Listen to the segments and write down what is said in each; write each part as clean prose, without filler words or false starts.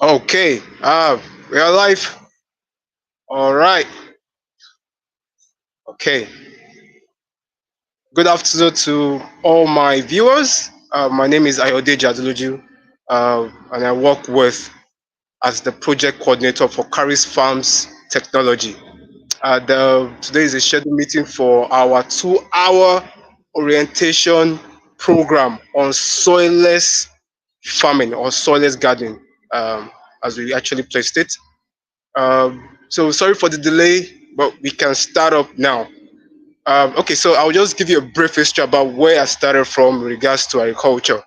Okay, we are live. All right. Okay. Good afternoon to all my viewers. My name is Ayode Jaduluju, and I work with as the project coordinator for Caris Farms Technology. Today is a scheduled meeting for our 2 hour orientation program on soilless farming or soilless gardening, as we actually placed it. So sorry for the delay, but we can start up now. Okay, so I'll just give you a brief history about where I started from in regards to agriculture.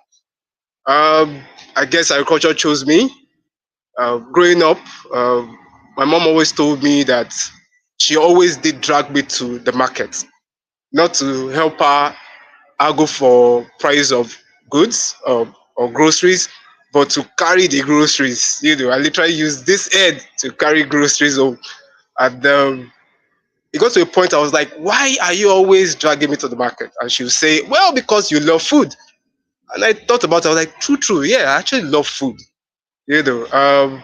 Um, I guess agriculture chose me. Growing up, uh, my mom always told me that she always did drag me to the market, not to help her argue for price of goods or groceries, but to carry the groceries. I literally use this head to carry groceries home. And it got to a point I was like, why are you always dragging me to the market? And she would say, well, because you love food. And I thought about it, I was like, true, true. Yeah, I actually love food. You know, um,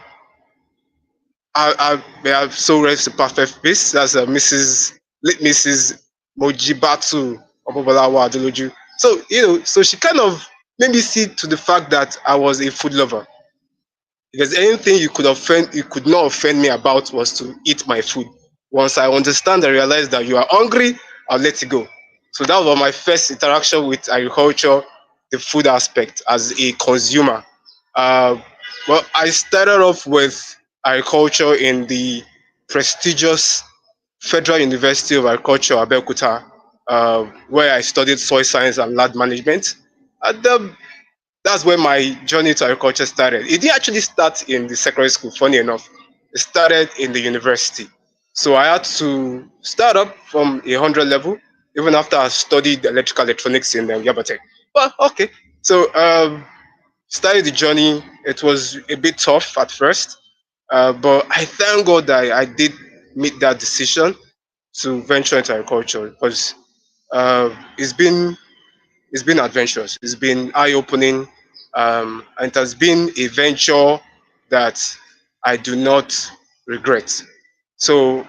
I have so rest in perfect peace. That's late Mrs. Mojibatu Obobolawa Adeloju. So, so she kind of made me see to the fact that I was a food lover. Because anything you could not offend me about was to eat my food. Once I understand and realize that you are hungry, I'll let it go. So that was my first interaction with agriculture, the food aspect as a consumer. Uh, well, I started off with agriculture in the prestigious Federal University of Agriculture, Abeokuta, where I studied soil science and land management. And that's where my journey to agriculture started. It didn't actually start in the secondary school, funny enough. It started in the university. So I had to start up from 100 level, even after I studied electrical electronics in Yabate. But okay. So started the journey. It was a bit tough at first, but I thank God that I did make that decision to venture into agriculture because uh, it's been it's been adventurous. It's been eye opening, and it has been a venture that I do not regret. So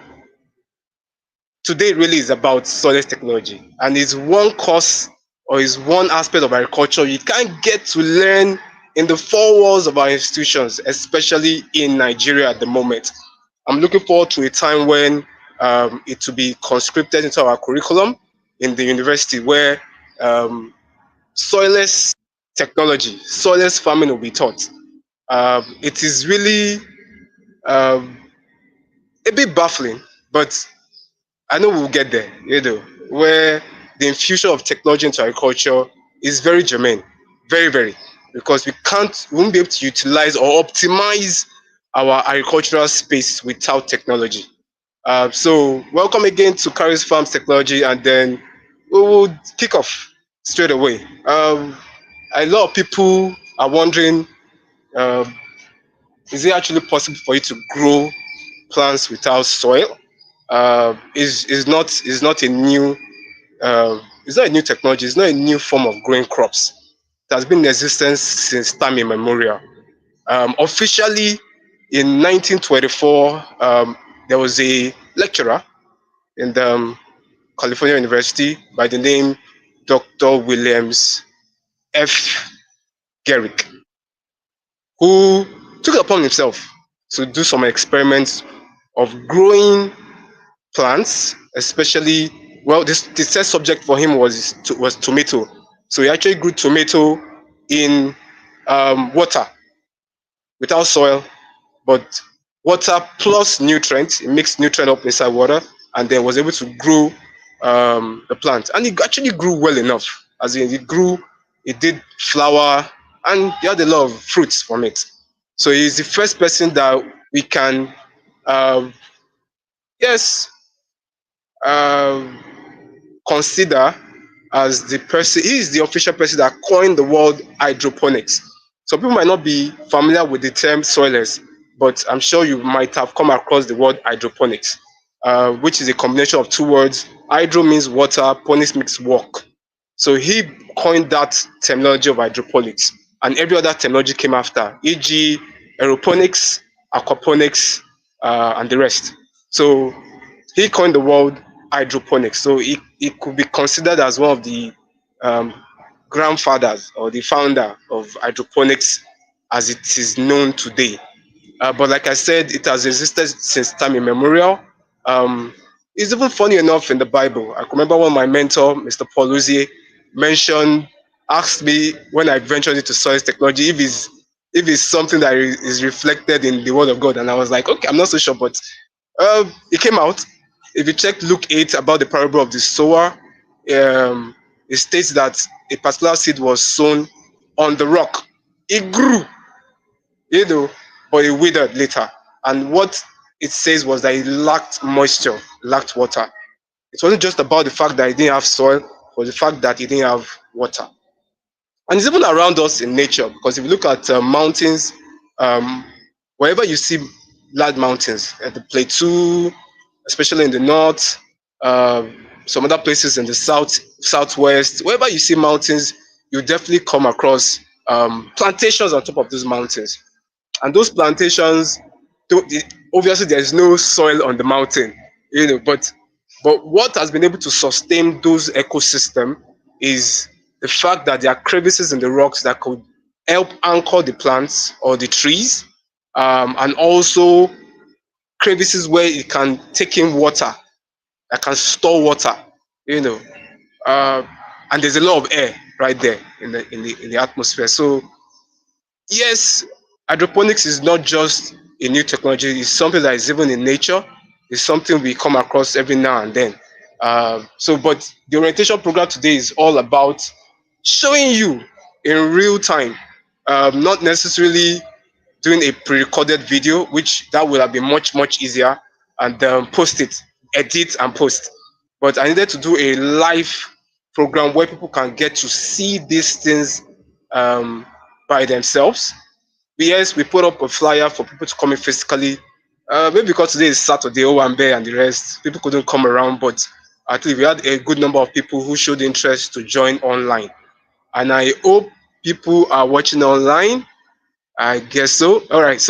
today really is about solid technology, and it's one course or is one aspect of agriculture you can't get to learn in the four walls of our institutions, especially in Nigeria at the moment. I'm looking forward to a time when it will be conscripted into our curriculum in the university where soilless technology, soilless farming will be taught. It is really um, a bit baffling, but I know we'll get there, where the infusion of technology into agriculture is very germane, very, very, because we won't be able to utilize or optimize our agricultural space without technology. So, welcome again to Caris Farms Technology, and then we will kick off straight away. A lot of people are wondering, um, is it actually possible for you to grow plants without soil? Is not a new it's not a new technology. It's not a new form of growing crops. It has been in existence since time immemorial. Officially, in 1924, there was a lecturer in the California University by the name Dr. Williams F. Garrick, who took it upon himself to do some experiments of growing plants, especially the test subject for him was tomato. So he actually grew tomato in water without soil, but water plus nutrients. He mixed nutrient up inside water, and then was able to grow the plant. And it actually grew well enough. As in, it grew, it did flower, and he had a lot of fruits from it. So he's the first person that we can, um, yes, um, consider as the person. He is the official person that coined the word hydroponics. Some people might not be familiar with the term soilless, but I'm sure you might have come across the word hydroponics, which is a combination of two words. Hydro means water, ponics means walk. So he coined that terminology of hydroponics, and every other terminology came after, e.g., aeroponics, aquaponics, and the rest. So he coined the word hydroponics. So it could be considered as one of the um, grandfathers or the founder of hydroponics as it is known today. But like I said, it has existed since time immemorial. Um, it's even funny enough in the Bible. I can remember when my mentor, Mr. Paul Uzie, mentioned, asked me when I ventured into science technology if it's something that is reflected in the Word of God, and I was like, okay, I'm not so sure, but it came out. If you check Luke 8 about the parable of the sower, it states that a particular seed was sown on the rock. It grew, you know, but it withered later. And what it says was that it lacked moisture, lacked water. It wasn't just about the fact that it didn't have soil, but the fact that it didn't have water. And it's even around us in nature, because if you look at mountains, um, wherever you see large mountains, at the plateau, especially in the north, uh, some other places in the southwest, wherever you see mountains, you definitely come across plantations on top of those mountains. And those plantations, obviously there's no soil on the mountain, but what has been able to sustain those ecosystem is the fact that there are crevices in the rocks that could help anchor the plants or the trees, and also crevices where it can take in water, that can store water, you know uh, and there's a lot of air right there in the atmosphere. So yes, hydroponics is not just a new technology, it's something that is even in nature. It's something we come across every now and then. But the orientation program today is all about showing you in real time, not necessarily doing a pre-recorded video, which that would have been much easier, and post it, edit and post. But I needed to do a live program where people can get to see these things um, by themselves. Yes, we put up a flyer for people to come in physically. Maybe because today is Saturday, Owambe and the rest, people couldn't come around, but at least we had a good number of people who showed interest to join online. And I hope people are watching online. I guess so. All right.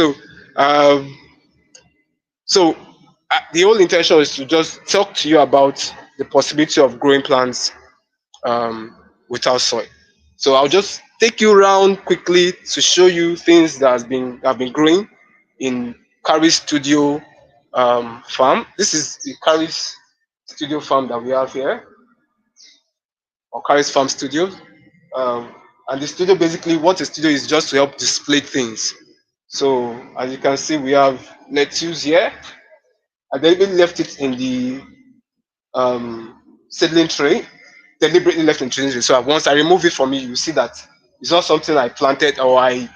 Um, so the whole intention is to just talk to you about the possibility of growing plants without soil. So I'll just take you around quickly to show you things that have been growing in Carrie's studio farm. This is the Carrie's studio farm that we have here, or Carrie's farm studio. Um, and the studio, basically, what a studio is, just to help display things. So as you can see, we have lettuce here. I deliberately left it in the seedling tray, deliberately left in seedling tray. So once I remove it from it, you see that it's not something I planted or I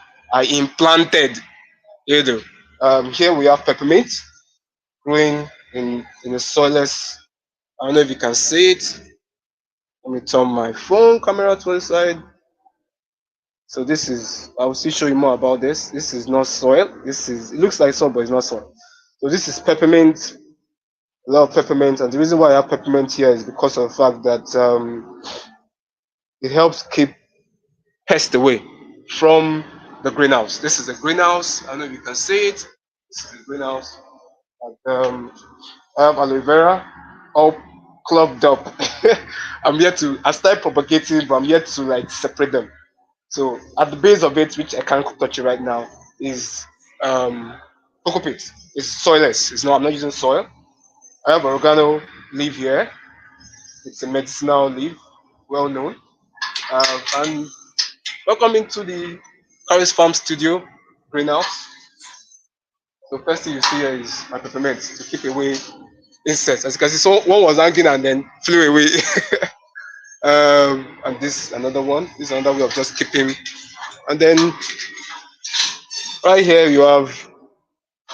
implanted. You know. Here we have peppermint growing in a soilless. I don't know if you can see it. Let me turn my phone camera to the side. So this is, I will still show you more about this. This is not soil. It looks like soil, but it's not soil. So this is peppermint, a lot of peppermint. And the reason why I have peppermint here is because of the fact that it helps keep pests away from the greenhouse. This is the greenhouse. I don't know if you can see it. This is the greenhouse. And, I have aloe vera all clubbed up. I started propagating, but I'm yet to like separate them. So at the base of it, which I can't touch it right now, is cocoa pit. It's soilless. I'm not using soil. I have oregano leaf here. It's a medicinal leaf, well known. And welcome into the Paris Farm Studio greenhouse. So first thing you see here is my peppermint to keep away insects. As you can see, so one was hanging and then flew away. And this another one. This is another way of just keeping. And then right here you have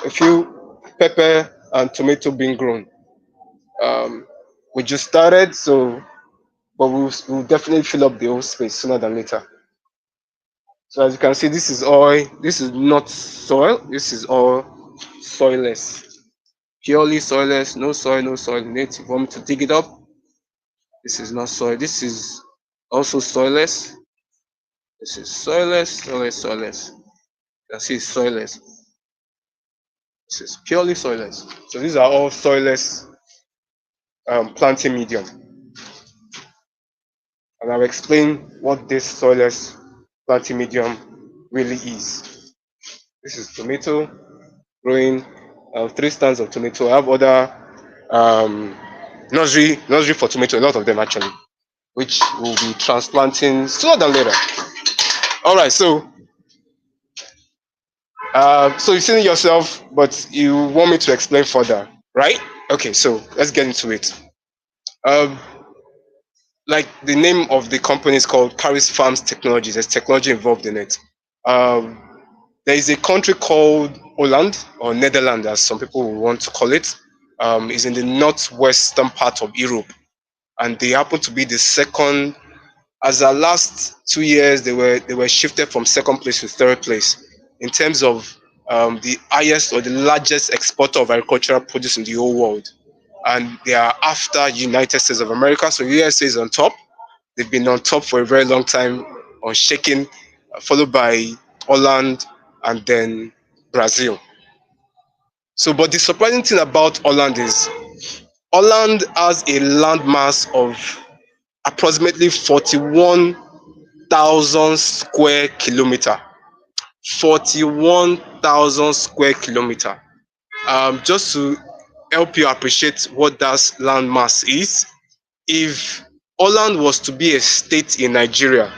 a few pepper and tomato being grown. Um, we just started, but we'll definitely fill up the whole space sooner than later. So as you can see, this is oil. This is not soil. This is all soilless, purely soilless. No soil, no soil in it. If you want me to dig it up, this is not soil. This is also soilless. This is soilless, soilless, soilless. That's it, soilless. This is purely soilless. So these are all soilless planting medium. And I'll explain what this soilless planting medium really is. This is tomato growing, three stands of tomato. I have other um, nursery for tomato, a lot of them actually, which will be transplanting sooner than later. All right, so you've seen it yourself, but you want me to explain further, right? Okay, so let's get into it. Um, like the name of the company is called Paris Farms Technologies. There's technology involved in it. Um, there is a country called Holland or Netherlands, as some people will want to call it. Is in the northwestern part of Europe, and they happen to be the second. As our last 2 years, they were shifted from second place to third place in terms of the highest or the largest exporter of agricultural produce in the whole world, and they are after United States of America. So USA is on top. They've been on top for a very long time, unshaken, followed by Holland and then Brazil. So, but the surprising thing about Holland is Holland has a landmass of approximately 41,000 square kilometer. 41,000 square kilometer. Just to help you appreciate what that landmass is, if Holland was to be a state in Nigeria,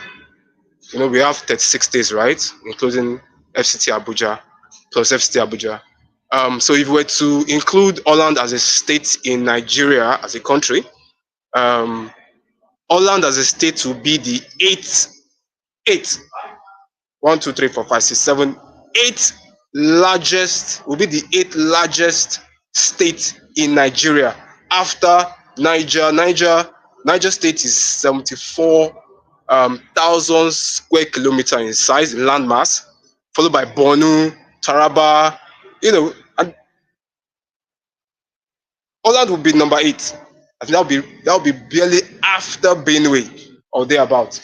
we have 36 states, right? Including FCT Abuja plus FCT Abuja. So if we were to include Holland as a state in Nigeria as a country, um, Holland as a state will be the eighth, 1, 2, 3, 4, 5, 6, 7, eighth largest, will be the eighth largest state in Nigeria after Niger. Niger State is 74 thousand square kilometer in size, in landmass, followed by Borno, Taraba, and Holland will be number 8. I think that'll be barely after Benue or thereabout.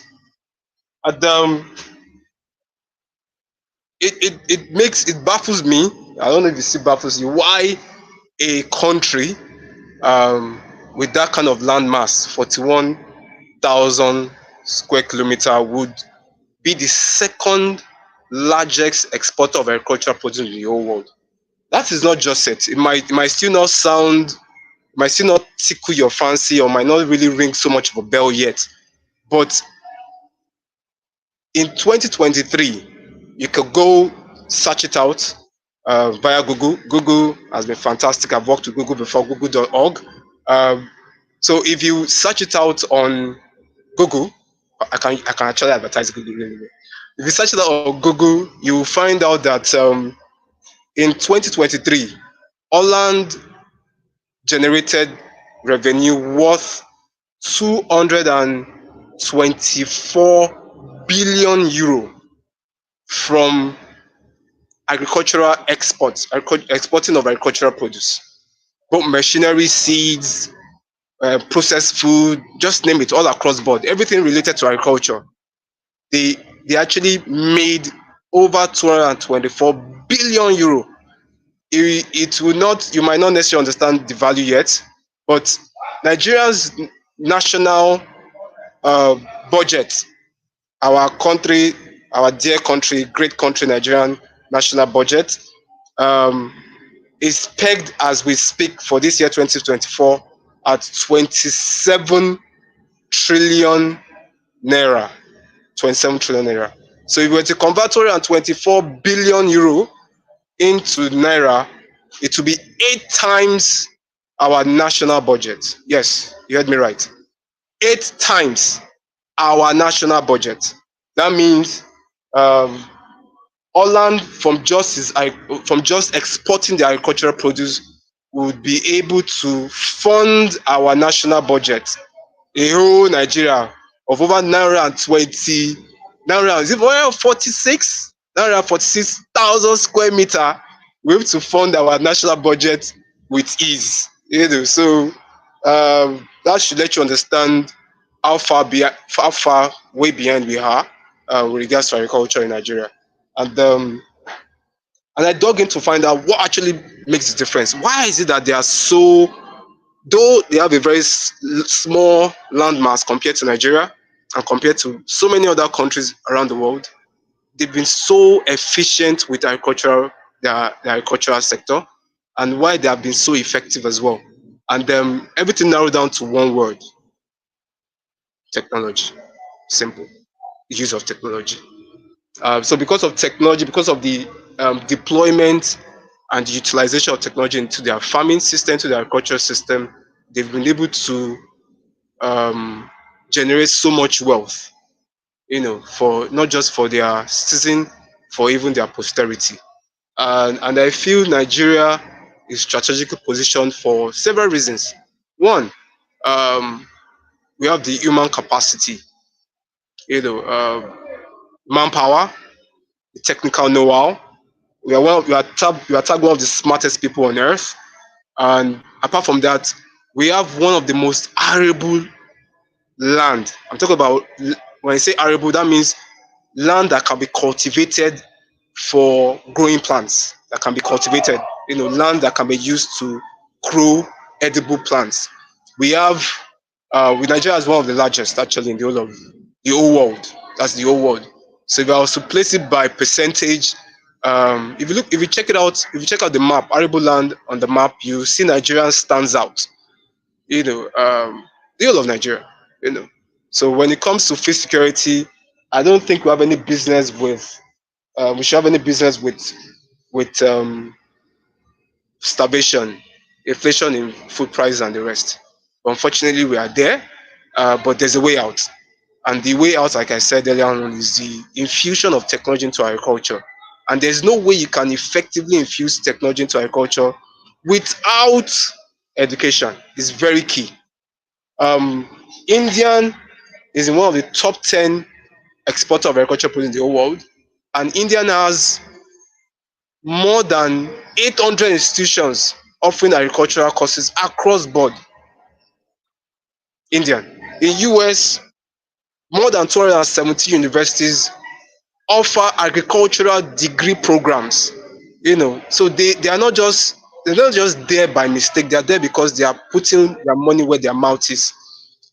And it baffles me. I don't know if it still baffles you why a country with that kind of landmass, 41,000 square kilometer, would be the second largest exporter of agricultural produce in the whole world. That is not just it. It might still not sound, might still not tickle your fancy, or might not really ring so much of a bell yet. But in 2023, you could go search it out via Google. Google has been fantastic. I've worked with Google before, google.org. So if you search it out on Google, I can actually advertise Google really well. If you search it out on Google, you will find out that in 2023, Holland generated revenue worth 224 billion euro from agricultural exports, exporting of agricultural produce, both machinery, seeds, processed food, just name it, all across board, everything related to agriculture. They they actually made over 224 billion euro. It will not, you might not necessarily understand the value yet, but Nigeria's national uh, budget, our country, our dear country, great country, Nigerian national budget, um, is pegged as we speak for this year 2024 at 27 trillion naira. 27 trillion naira. So if we were to convert 224 billion euro into naira, it will be 8 times our national budget. Yes, you heard me right. 8 times our national budget. That means um, Holland, from just exporting the agricultural produce, would be able to fund our national budget, a whole Nigeria of over 920, 900, is it 146? 946,000 square meter. We have to fund our national budget with ease. So that should let you understand how far way behind we are with regards to agriculture in Nigeria. And And I dug in to find out what actually makes the difference. Why is it that they are so, though they have a very small landmass compared to Nigeria and compared to so many other countries around the world, they've been so efficient with their agricultural sector, and why they have been so effective as well. And everything narrowed down to one word: technology. Simple. Use of technology. So because of technology, because of the deployment and the utilization of technology into their farming system, to their agricultural system, they've been able to um, generate so much wealth, for not just for their citizen, for even their posterity. And I feel Nigeria is strategically positioned for several reasons. One, um, we have the human capacity, you know, uh, manpower, the technical know-how. We are tagged one of the smartest people on earth. And apart from that, we have one of the most arable land. I'm talking about, when I say arable, that means land that can be cultivated for growing plants, that can be cultivated, land that can be used to grow edible plants. We have, with Nigeria as one of the largest actually in the whole world. That's the whole world. So if I was to place it by percentage, if you check it out, if you check out the map, arable land on the map, you see Nigeria stands out. The whole of Nigeria. You know, so when it comes to food security, I don't think we have any business with. We should have any business with starvation, inflation in food prices, and the rest. But unfortunately, we are there. But there's a way out, and the way out, like I said earlier on, is the infusion of technology into agriculture. And there's no way you can effectively infuse technology into agriculture without education. It's very key. Indian is in one of the top 10 exporter of agricultural produce in the whole world, and India has more than 800 institutions offering agricultural courses across board. Indian. In US, more than 270 universities offer agricultural degree programs. So they're not just there by mistake. They are there because they are putting their money where their mouth is.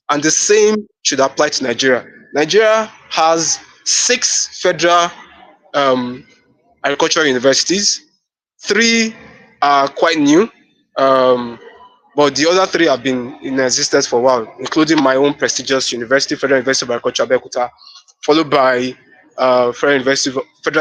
And the same should apply to Nigeria. Nigeria has 6 federal um, agricultural universities. Three are quite new, um, but the other three have been in existence for a while, including my own prestigious university, Federal University of Agriculture, Abeokuta, followed by Federal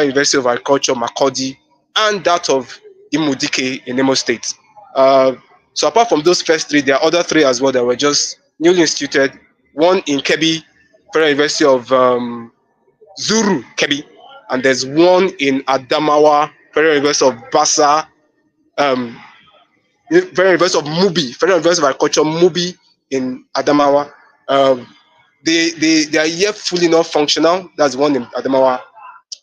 University of Agriculture, Makodi, and that of Imudike in Imo State. So apart from those first three, there are other three as well that were just newly instituted. One in Kebbi, Federal University of Zuru, Kebbi, and there's one in Adamawa, Federal University of Bassa, um, Federal University of Mubi, Federal University of Agriculture, Mubi in Adamawa. Um, they are yet fully not functional. That's one in Adamawa,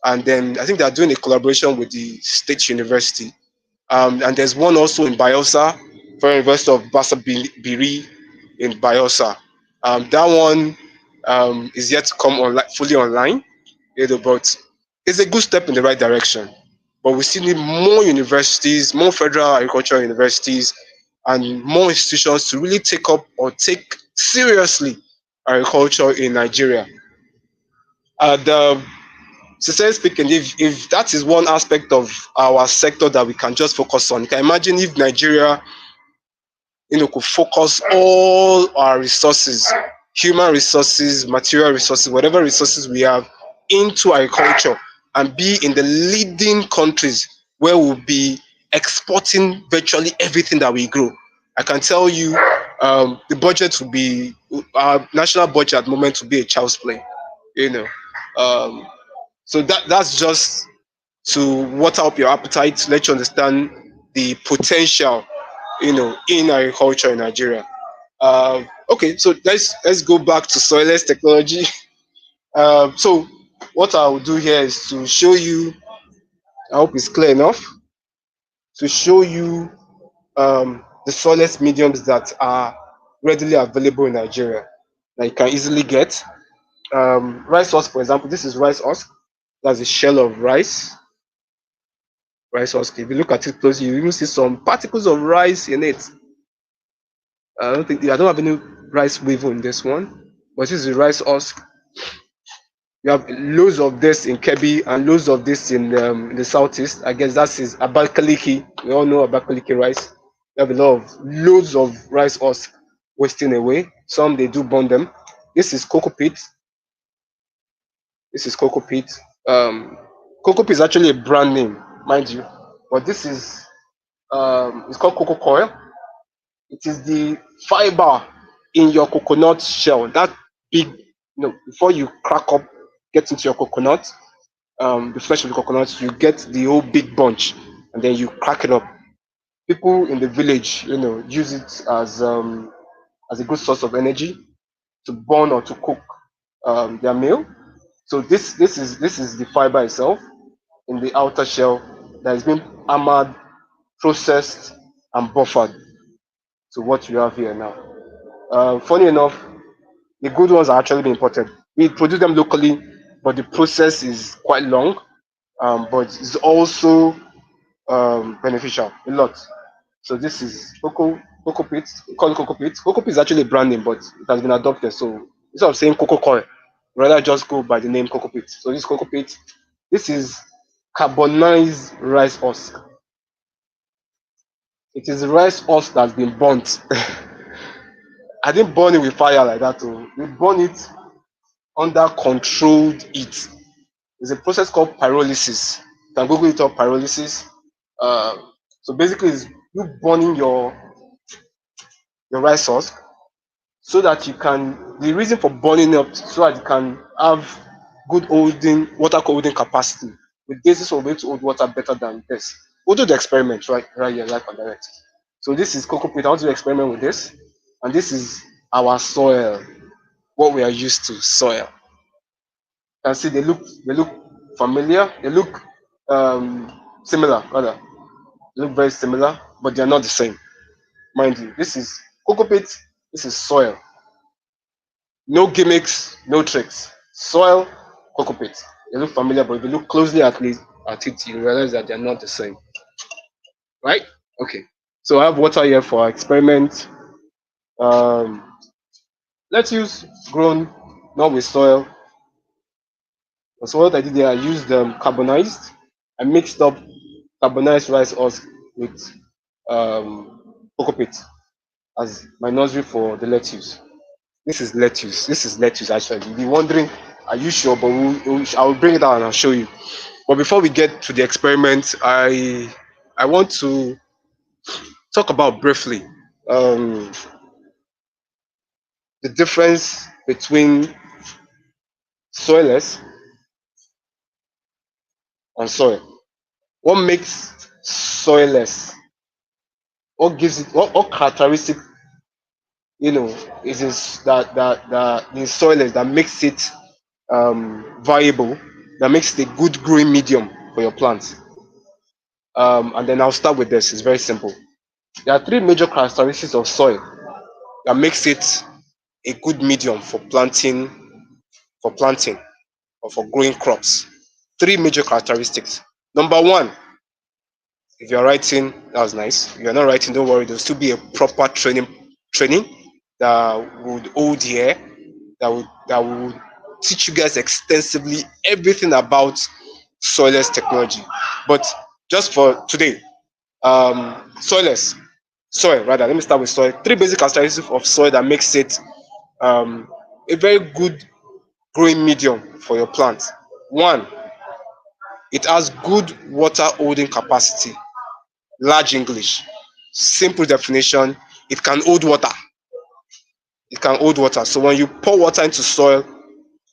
and then I think they are doing a collaboration with the State University. And there's one also in Bayelsa, Federal University of Bassa Biri in Bayelsa. That one is yet to come fully online, but it's a good step in the right direction. But we still need more universities, more federal agricultural universities, and more institutions to really take up or take seriously agriculture in Nigeria. And sincerely speaking, if that is one aspect of our sector that we can just focus on, you can imagine if Nigeria could focus all our resources, human resources, material resources, whatever resources we have, into agriculture, and be in the leading countries where we'll be exporting virtually everything that we grow. I can tell you, the budget will be, our national budget at the moment will be a child's play. You know, um, so that's just to water up your appetite, to let you understand the potential, in agriculture in Nigeria. Okay, so let's go back to Soiless technology. So what I will do here is to show you. I hope it's clear enough to show you the Soiless mediums that are readily available in Nigeria that you can easily get. Rice husk, for example, this is rice husk. That's a shell of rice. rice husk. If you look at it closely, you even see some particles of rice in it. I don't have any rice wafer in this one, but this is the rice husk. You have loads of this in Kebbi and loads of this in the southeast. I guess that is Abakaliki. We all know Abakaliki rice. You have a lot of loads of rice husk wasting away. Some they do burn them. This is cocoa peat. This is cocoa peat. Um, Cocoa peat is actually a brand name, mind you, but this is it's called cocoa coir. It is the fiber in your coconut shell. That big, before you crack up, get into your coconut, the flesh of the coconut, you get the whole big bunch, and then you crack it up. People in the village, use it as a good source of energy to burn or to cook their meal. So this is the fiber itself in the outer shell that has been hammered, processed, and buffered to what you have here now. Funny enough, the good ones are actually being imported. We produce them locally, but the process is quite long. But it's also beneficial a lot. So this is cocoa peat. We call it cocoa peat. Cocoa peat is actually a brand name, but it has been adopted. So instead of saying cocoa coir, rather just go by the name cocoa peat. So this cocoa peat. This is carbonized rice husk. It is rice husk that's been burnt. I didn't burn it with fire like that. Oh. We burn it under controlled heat. There's a process called pyrolysis. You can Google it up, pyrolysis. Uh, so basically, it's you burning your rice husk so that you can. The reason for burning up so that you can have good holding water holding capacity. With this will be able to hold water better than this. We'll do the experiment right here, live and direct. So this is cocoa peat. I want to do experiment with this, and this is our soil. What we are used to, soil. You can see they look familiar. They look similar rather. They look very similar, but they are not the same. Mind you, this is cocoa peat. This is soil. No gimmicks, no tricks. Soil, cocoa peat. They look familiar, but if you look closely at it, you realize that they are not the same. Right? Okay. So I have water here for our experiment. Um, let's use grown, not with soil. So what I did there, I used carbonized. I mixed up carbonized rice husk with cocoa peat as my nursery for the lettuce. This is lettuce. This is lettuce actually. You'll be wondering, are you sure? But I will bring it out and I'll show you. But before we get to the experiment, I want to talk about briefly um, the difference between soilless and soil. What makes soilless? What gives it? What characteristic is this that the soilless that makes it viable, that makes it a good growing medium for your plants? And then I'll start with this. It's very simple. There are three major characteristics of soil that makes it a good medium for planting or for growing crops. Three major characteristics. Number one, if you're writing, that's nice. If you're not writing, don't worry. There'll still be a proper training that would hold here, that would teach you guys extensively everything about soilless technology. But just for today, soilless soil rather. Let me start with soil. Three basic characteristics of soil that makes it um, a very good growing medium for your plant. One, it has good water holding capacity. Large English. Simple definition, it can hold water. It can hold water. So when you pour water into soil,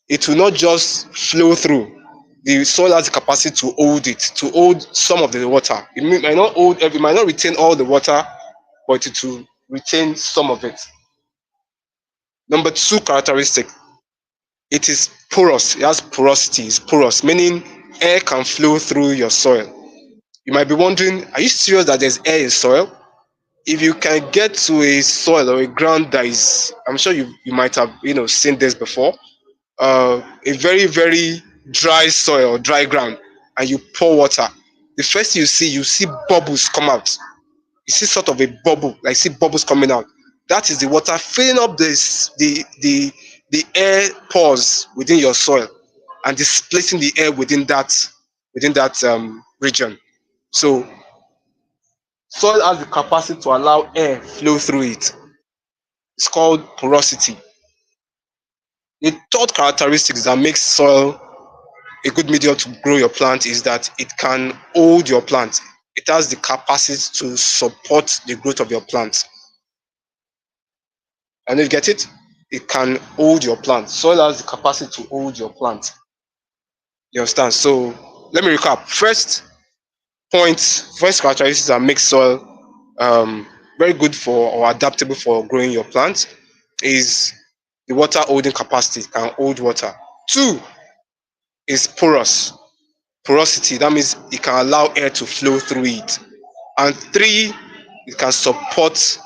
it will not just flow through. The soil has the capacity to hold it, to hold some of the water. It might not retain all the water, but it will retain some of it. Number two characteristic, it is porous. It has porosity. It's porous, meaning air can flow through your soil. You might be wondering, are you serious that there's air in soil? If you can get to a soil or a ground that is, I'm sure you might have seen this before, a very very dry soil or dry ground, and you pour water, the first thing you see bubbles come out. You see sort of a bubble, like see bubbles coming out. That is the water filling up the air pores within your soil and displacing the air within that region. So soil has the capacity to allow air flow through it. It's called porosity. The third characteristics that makes soil a good medium to grow your plant is that it can hold your plant. It has the capacity to support the growth of your plant. And you get it? It can hold your plant. Soil has the capacity to hold your plant. You understand? So let me recap. First characteristics that make soil very good for or adaptable for growing your plant is the water holding capacity. It can hold water. Two is porosity. That means it can allow air to flow through it. And three, it can support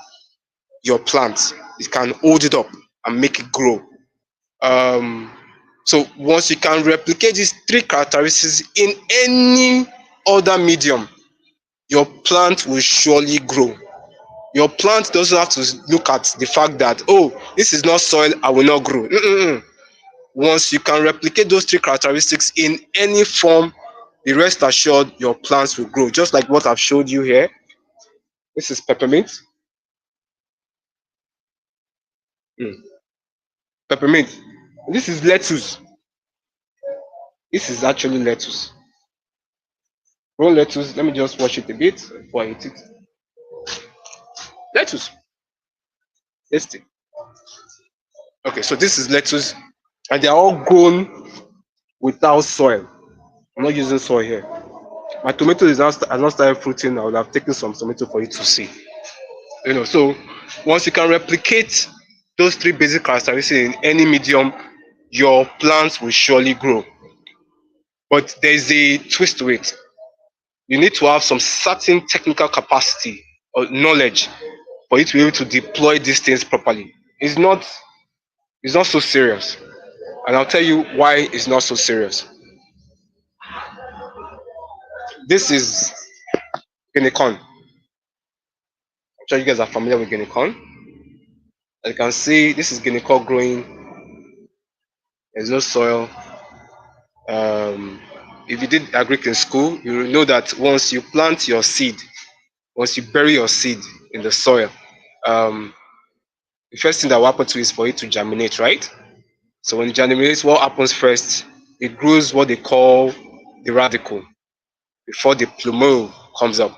your plant. It can hold it up and make it grow. Um, so once you can replicate these three characteristics in any other medium, your plant will surely grow. Your plant doesn't have to look at the fact that, oh, this is not soil, I will not grow. Mm-mm. Once you can replicate those three characteristics in any form, be rest assured your plants will grow. Just like what I've showed you here. This is peppermint. Mm. Peppermint. This is lettuce. This is actually lettuce. Raw lettuce. Let me just wash it a bit before I eat it. Lettuce. Tasty. Okay, so this is lettuce, and they are all grown without soil. I'm not using soil here. My tomato has not started fruiting. I would have taken some tomato for you to see. So once you can replicate those three basic characteristics in any medium, your plants will surely grow. But there's a twist to it. You need to have some certain technical capacity or knowledge for you to be able to deploy these things properly. It's not so serious. And I'll tell you why it's not so serious. This is guinea corn. I'm sure you guys are familiar with guinea corn. As you can see, this is guinea corn growing. There's no soil. Um, if you did agric in school, you will know that once you plant your seed, once you bury your seed in the soil, um, the first thing that will happen to it is for it to germinate, right? So when it germinates, what happens first? It grows what they call the radicle before the plumule comes up.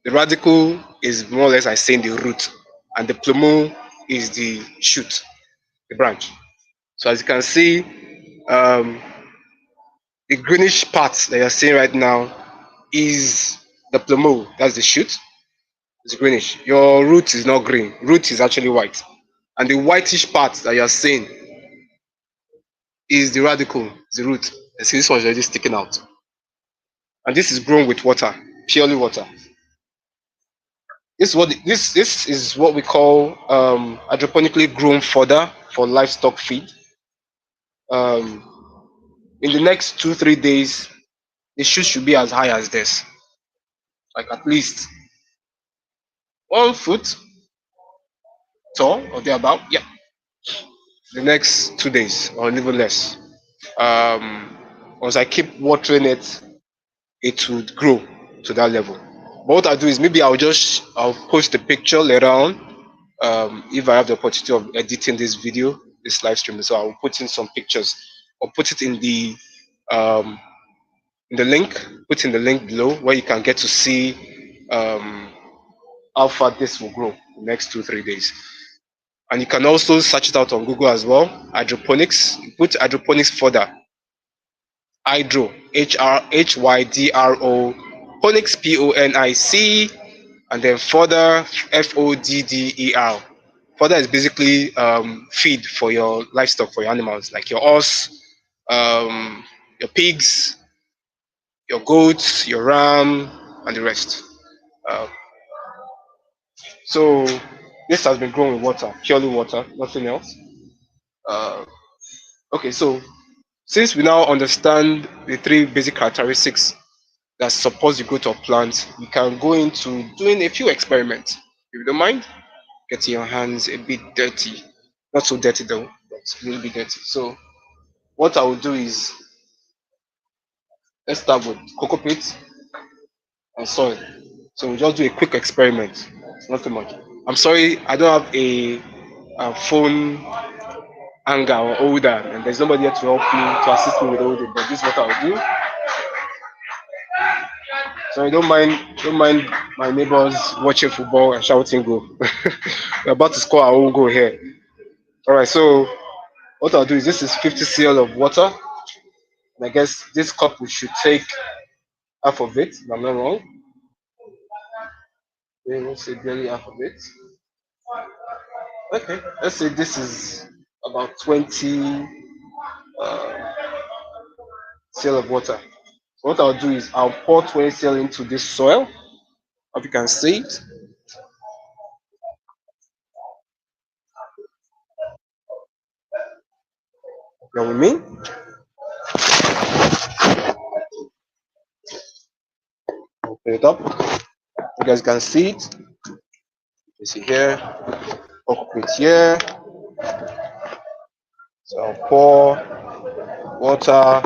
The radicle is more or less like saying the root, and the plumule is the shoot, the branch. So as you can see, um, the greenish part that you're seeing right now is the plumule. That's the shoot. It's greenish. Your root is not green. Root is actually white. And the whitish part that you're seeing is the radicle, the root. You see this one's already sticking out. And this is grown with water, purely water. This is what we call hydroponically grown fodder for livestock feed. Um, in the next 2 3 days, the shoot should be as high as this, like at least 1 foot tall or thereabout. Yeah, the next 2 days or even less. Um, Once I keep watering it, it would grow to that level. But what I do is maybe I'll post a picture later on if I have the opportunity of editing this video, this live stream. So I'll put in some pictures or put it um, in the link, put in the link below where you can get to see how far this will grow the next 2 3 days. And you can also search it out on Google as well. Hydroponics. Put hydroponics further. Hydro, HRHYDRO, Ponics PONIC, and then further FODDER. Further is basically feed for your livestock, for your animals, like your horse, your pigs, your goats, your ram, and the rest. Uh, so this has been grown with water, purely water, nothing else. Uh, okay, so since we now understand the three basic characteristics that supports the growth of plants, we can go into doing a few experiments. If you don't mind, getting your hands a bit dirty. Not so dirty though, but a little bit dirty. So what I will do is, let's start with cocoa pit and soil. So we'll just do a quick experiment. It's nothing much. I'm sorry, I don't have a phone hanger or holder, and there's nobody here to help me to assist me with holding. But this is what I'll do. Sorry, don't mind my neighbors watching football and shouting goal. We're about to score our own goal here. All right, so what I'll do is, this is 50 cl of water, and I guess this cup we should take half of it. If I'm not wrong. Okay, let's say barely half of it. Okay, let's say this is about 20 uh, cl of water. So what I'll do is, I'll pour 20 cl into this soil. Hope you can see it. You with me? Open it up. You guys can see it. You see here, open it here. So I'll pour water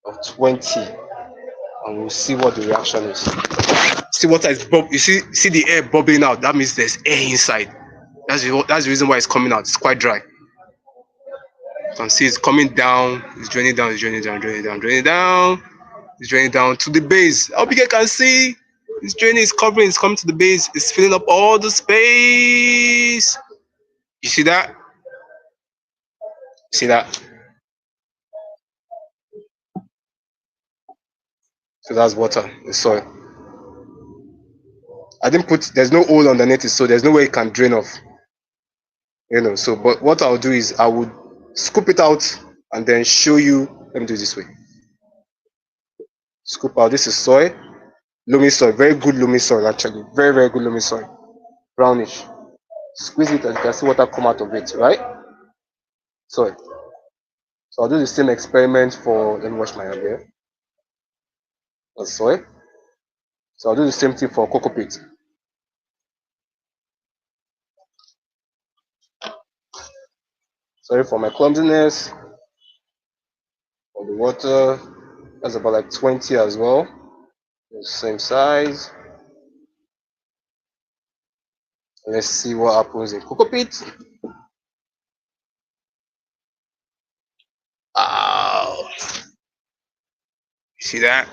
of 20, and we'll see what the reaction is. See, water is see the air bubbling out. That means there's air inside. That's the reason why it's coming out. It's quite dry. You can see it's coming down. It's draining down. It's draining down. Draining down. Draining down. It's draining down to the base. I hope you guys can see. It's draining. It's covering. It's coming to the base. It's filling up all the space. You see that? See that? So that's water. The soil. I didn't put. There's no hole underneath it, so there's no way it can drain off. So, but what I'll do is, I would scoop it out and then show you. Let me do it this way. Scoop out. This is soil, loamy soil, very good loamy soil actually, very very good loamy soil, brownish. Squeeze it and you can see water come out of it, right? Soil. So I'll do the same experiment for. Let me wash my hand here. That's soil. So I'll do the same thing for cocoa pit. Sorry for my clumsiness. For the water, that's about like 20 as well. The same size. Let's see what happens in cocoa pit. Oh, see that?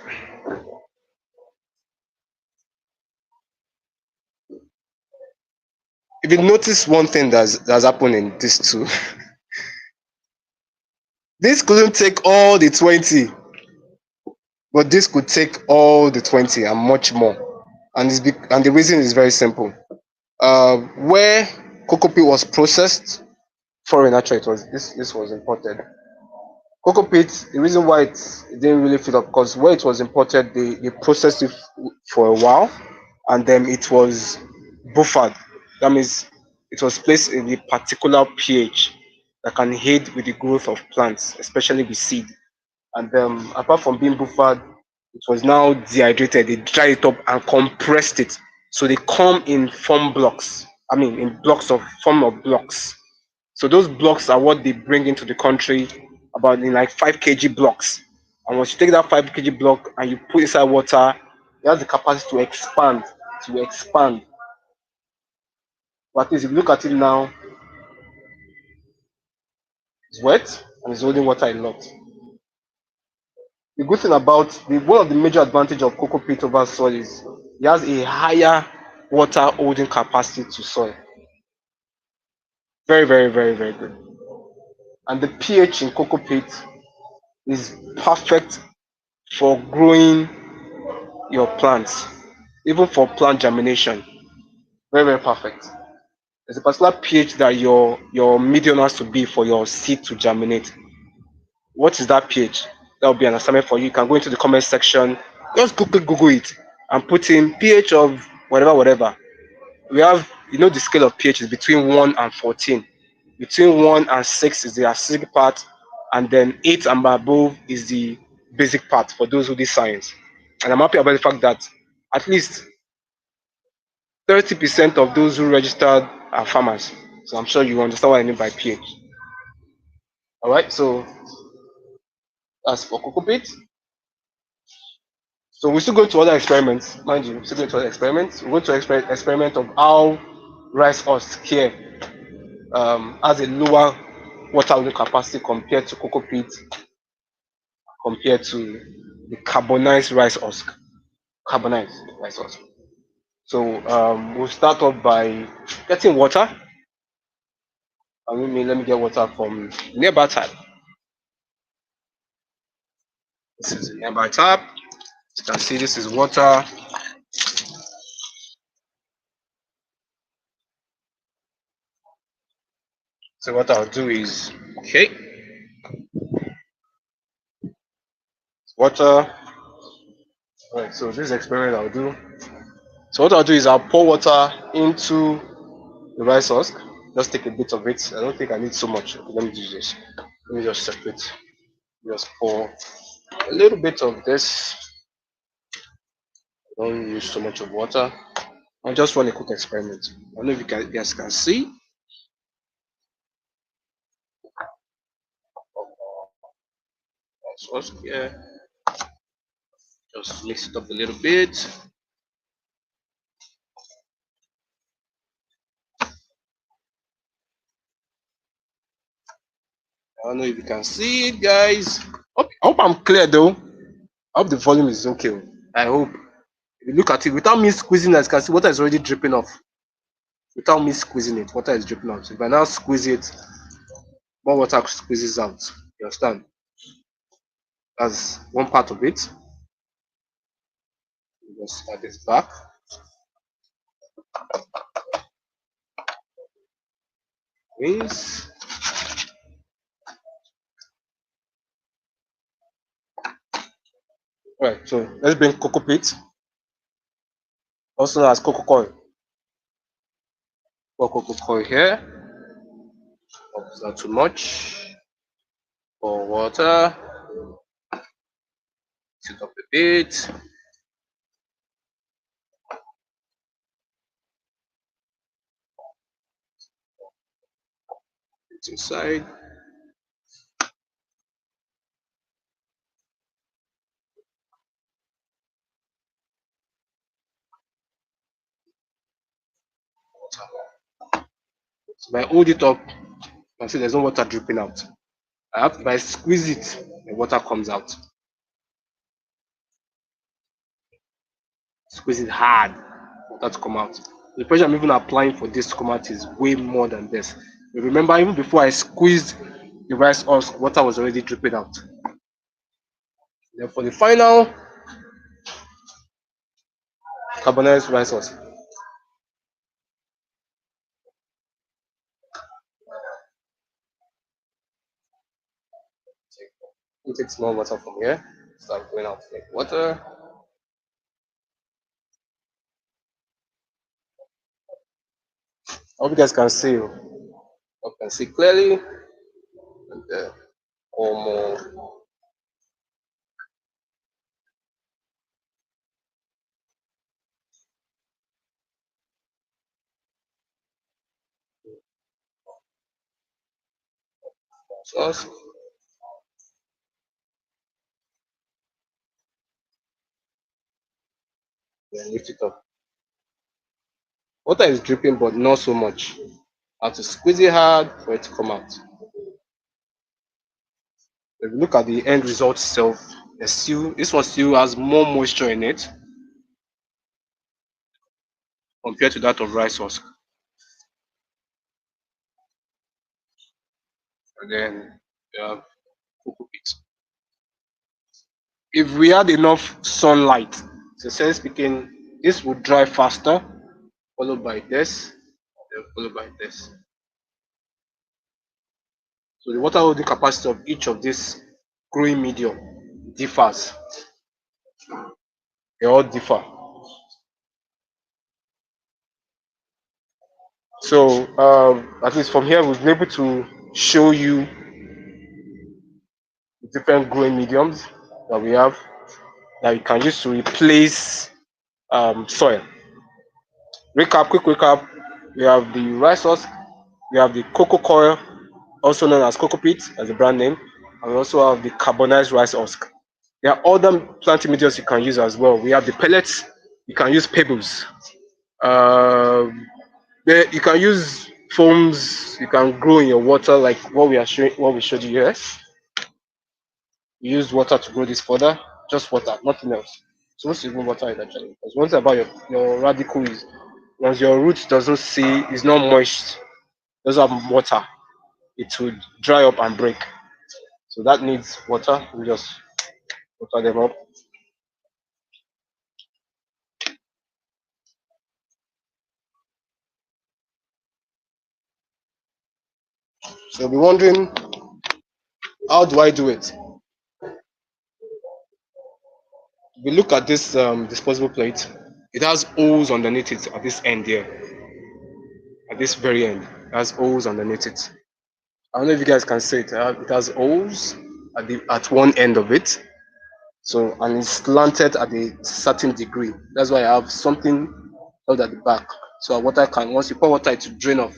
If you notice one thing that's happened in this too, this couldn't take all the 20, but this could take all the 20 and much more. And the reason is very simple. Where cocoa peat was processed, foreign actually, it was this was imported. Cocoa peat, the reason why it didn't really fill up, because where it was imported, they processed it for a while, and then it was buffered. That means it was placed in a particular pH that can aid with the growth of plants, especially with seed. And apart from being buffered, it was now dehydrated. They dried it up and compressed it. So they come in form blocks. I mean, in blocks of form of blocks. So those blocks are what they bring into the country, about in like 5 kg blocks. And once you take that 5 kg block and you put inside water, it has the capacity to expand, to expand. But at least if you look at it now, it's wet and it's holding water a lot. The good thing about one of the major advantage of cocoa peat over soil is it has a higher water holding capacity to soil. Very, very, very, very good. And the pH in cocoa peat is perfect for growing your plants, even for plant germination. Very, very perfect. There's a particular pH that your medium has to be for your seed to germinate. What is that pH? That will be an assignment for you. You can go into the comment section, just quickly Google it and put in pH of whatever, whatever. We have, the scale of pH is between 1 and 14. Between 1 and 6 is the acidic part, and then 8 and above is the basic part for those who do science. And I'm happy about the fact that at least 30% of those who registered are farmers. So I'm sure you understand what I mean by PH. All right, so that's for cocoa beet. So we're still going to other experiments, mind you, we're still going to other experiments. We're going to experiment of how rice husk here has a lower water holding capacity compared to cocoa peat, compared to the carbonized rice husk. Carbonized rice husk. So we'll start off by getting water. Let me get water from nearby tap. This is a nearby tap. You can see this is water. So what I'll do is, okay, water. All right, so this experiment I'll do. So what I'll do is I'll pour water into the rice husk. Just take a bit of it. I don't think I need so much. Let me do this. Let me just separate. Just pour a little bit of this. Don't use so much of water. I'll just run a quick experiment. I don't know if you guys can see. Rice husk here. Just mix it up a little bit. I don't know if you can see it, guys. I hope I'm clear though. I hope the volume is okay. I hope. If you look at it without me squeezing, as you can see, water is already dripping off. Without me squeezing it, water is dripping out. So if I now squeeze it, more water squeezes out. You understand? That's one part of it. Just add this back. Rinse. Right, so let's bring cocoa peat, also known as cocoa coir. Pour cocoa coir here. It's not too much. Pour water. Mix it up a bit. It's inside. So if I hold it up, you can see there's no water dripping out. If I squeeze it, the water comes out. Squeeze it hard for that to come out. The pressure I'm even applying for this to come out is way more than this. But remember, even before I squeezed the rice husk, water was already dripping out. Then for the final carbonized rice husk, we take small water from here, start going out like water. I hope you guys can see. You can see clearly. And more sauce. Then lift it up. Water is dripping, but not so much. I have to squeeze it hard for it to come out. If you look at the end result itself, this one still has more moisture in it compared to that of rice husk. And then you have cocoa peat. If we had enough sunlight, sincerely speaking, this would dry faster, followed by this, then followed by this. So the water holding capacity of each of these growing medium differs. They all differ. So at least from here, we've been able to show you the different growing mediums that we have. that you can use to replace soil. Quick recap. We have the rice husk, we have the cocoa coir, also known as cocoa peat, as the brand name, and we also have the carbonized rice husk. There are other planting mediums you can use as well. We have the pellets, you can use pebbles. Um you can use foams, you can grow in your water like what we showed you here. You use water to grow this further, just water, nothing else. So most even water it actually. Because one thing about your radical is once your root doesn't see is not moist, doesn't have water, it will dry up and break. So that needs water. We just water them up. So you'll be wondering, how do I do it? We look at this disposable plate. It has holes underneath it at this end here, at this very end. It has holes underneath it. I don't know if you guys can see it. It has holes at one end of it. So and it's slanted at a certain degree. That's why I have something held at the back. So water can once you pour water it will drain off.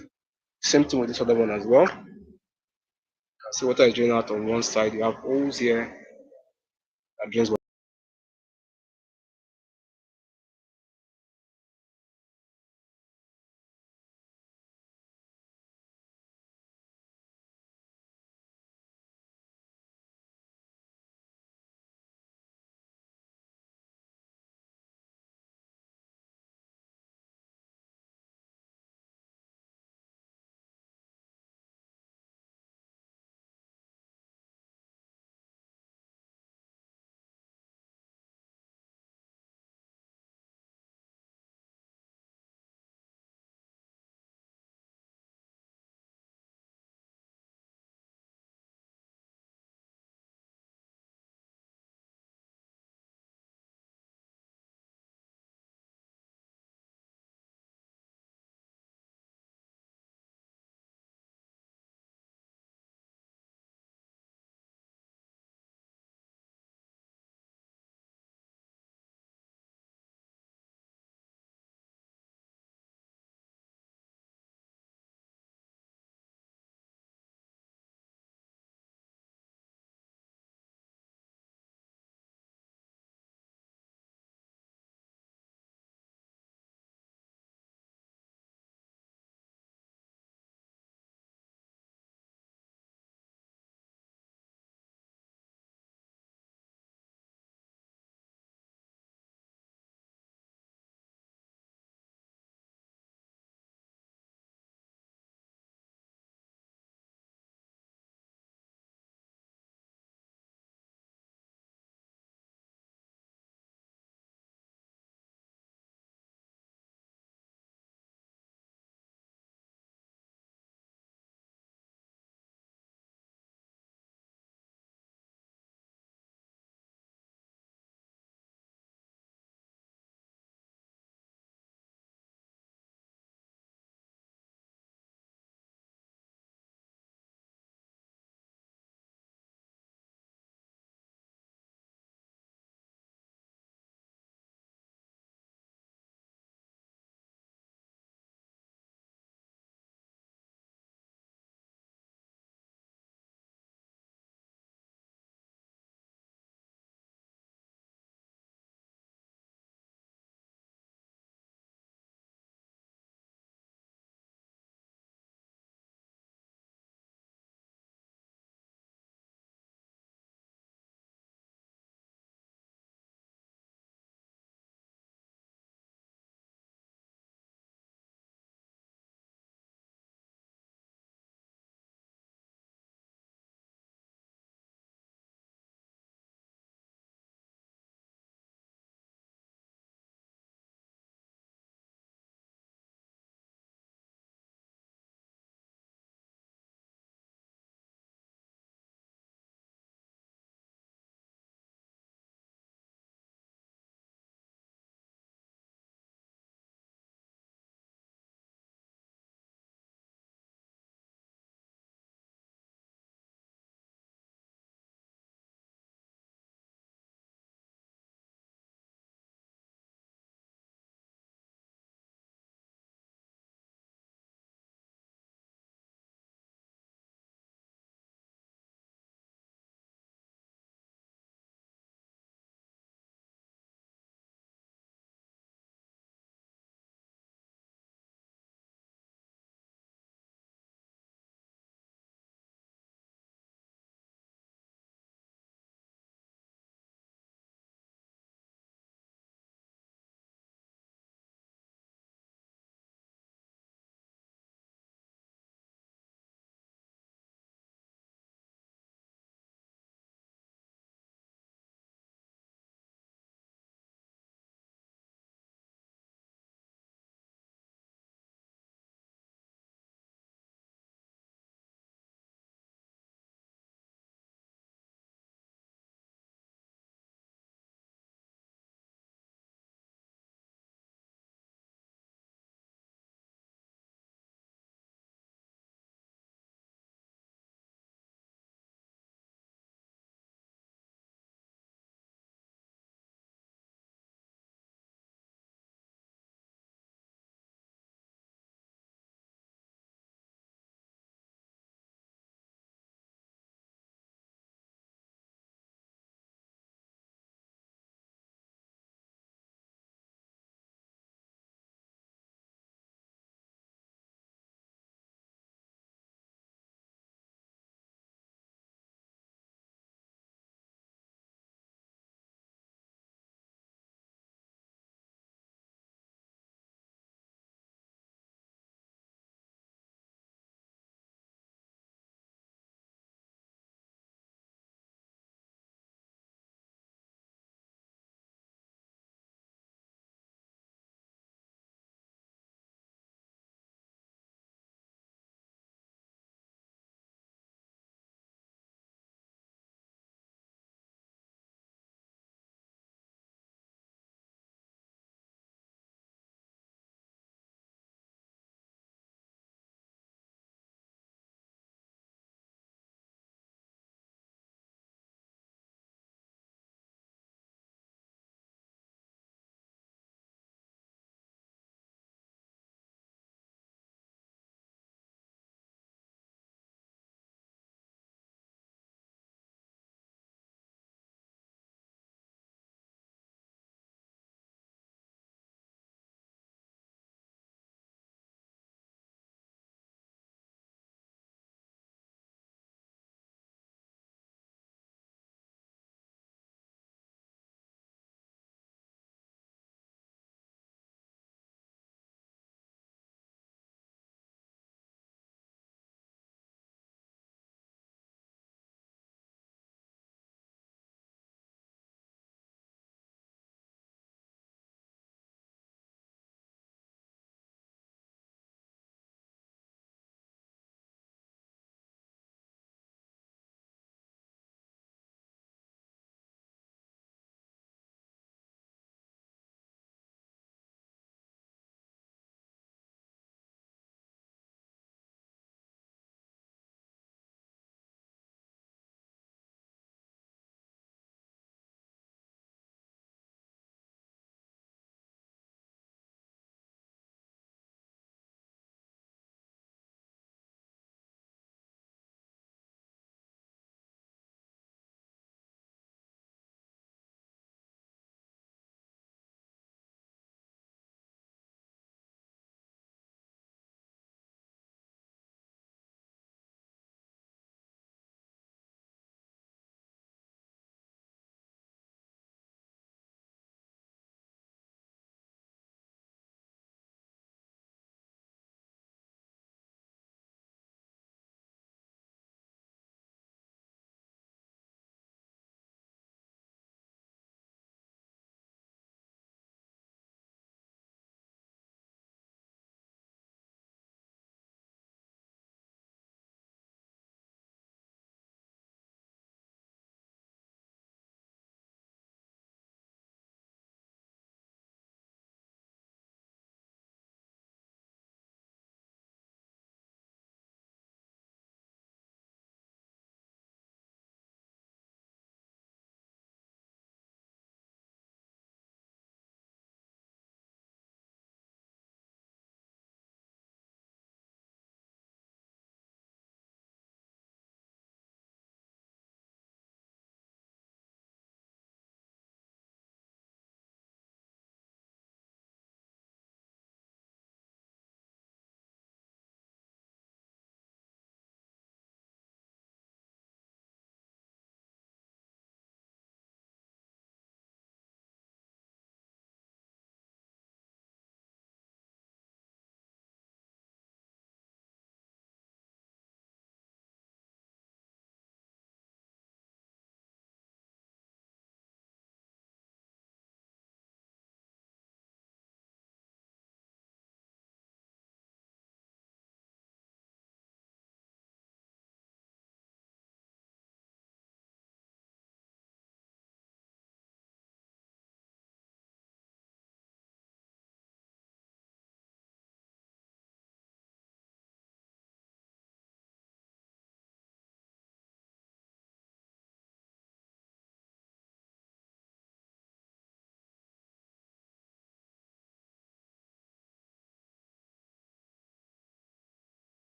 Same thing with this other one as well. You can see water is draining out on one side. You have holes here that drains water.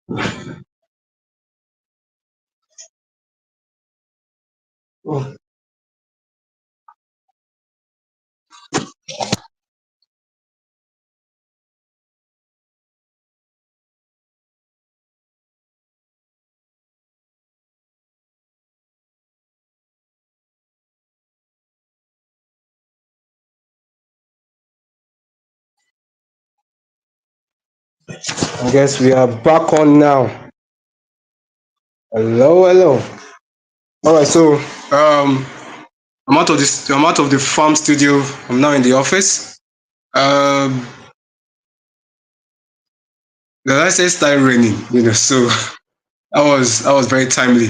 Oh, I guess we are back on now. Hello, hello. All right, so um, I'm out of the farm studio. I'm now in the office. Um, the last day started raining, so that was very timely.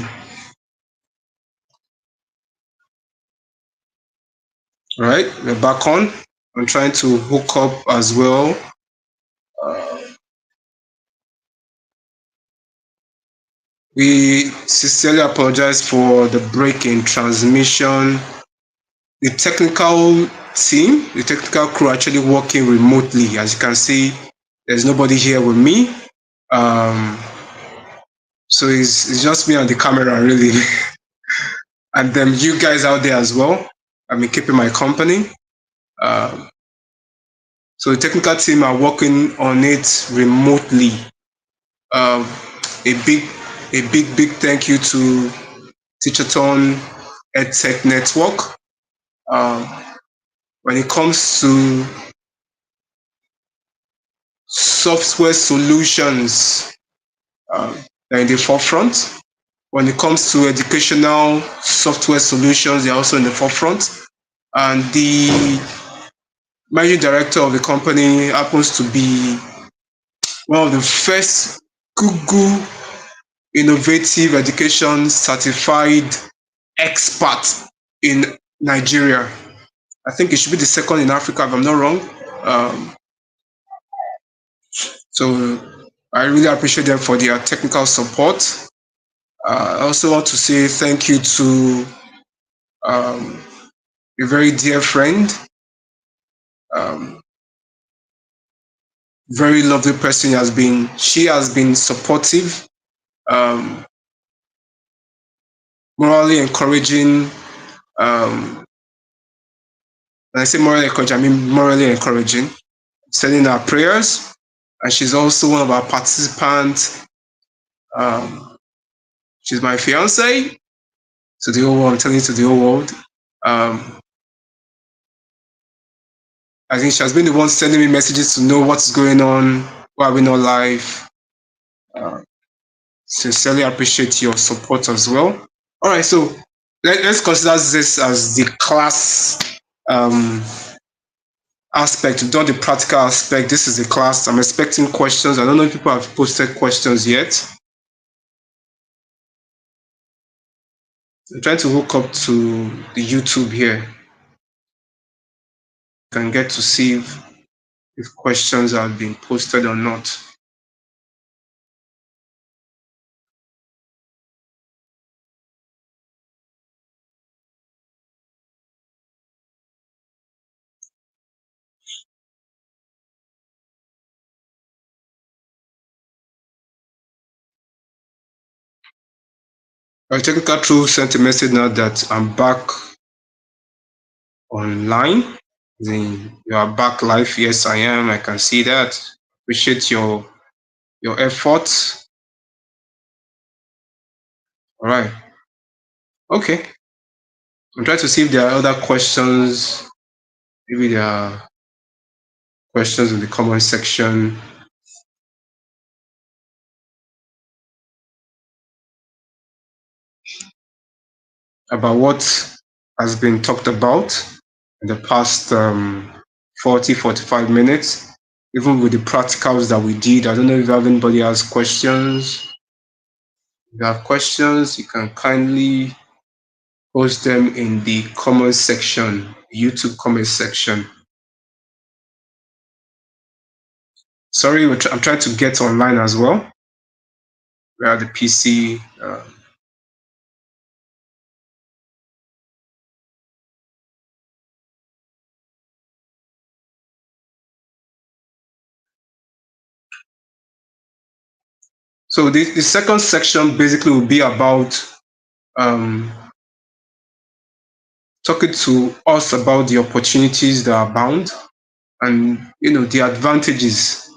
All right, we're back on. I'm trying to hook up as well. We sincerely apologize for the break in transmission. The technical team, the technical crew, actually working remotely. As you can see, there's nobody here with me. Um, so it's just me and the camera, really, and then you guys out there as well. I mean, keeping my company. Um, so the technical team are working on it remotely. Um, a big, big thank you to Teacherton EdTech Network. Um, when it comes to software solutions, they're in the forefront. When it comes to educational software solutions, they're also in the forefront. And the managing director of the company happens to be one of the first Google Innovative Education certified experts in Nigeria. I think it should be the second in Africa, if I'm not wrong. Um, so I really appreciate them for their technical support. I also want to say thank you to um, a very dear friend, um, very lovely person. She has been supportive, um, morally encouraging. When I say morally encouraging, I mean morally encouraging, sending her prayers. And she's also one of our participants. Um, she's my fiance to the whole world. I'm telling you, to the whole world. Um, I think she has been the one sending me messages to know what's going on, why we're not live. Uh, Sincerely appreciate your support as well. All right, so let's consider this as the class um, aspect. We've done the practical aspect. This is the class. I'm expecting questions. I don't know if people have posted questions yet. I'm trying to hook up to the YouTube here. Can get to see if questions have been posted or not. Our technical crew sent a message now that I'm back online. You are back live. Yes, I am. I can see that. Appreciate your efforts. All right. Okay. I'm trying to see if there are other questions. Maybe there are questions in the comment section about what has been talked about in the past 45 minutes, even with the practicals that we did. I don't know if anybody has questions. If you have questions, you can kindly post them in the comment section, YouTube comment section. Sorry, I'm trying to get online as well. We have the PC. So the second section basically will be about um, talking to us about the opportunities that are bound and the advantages.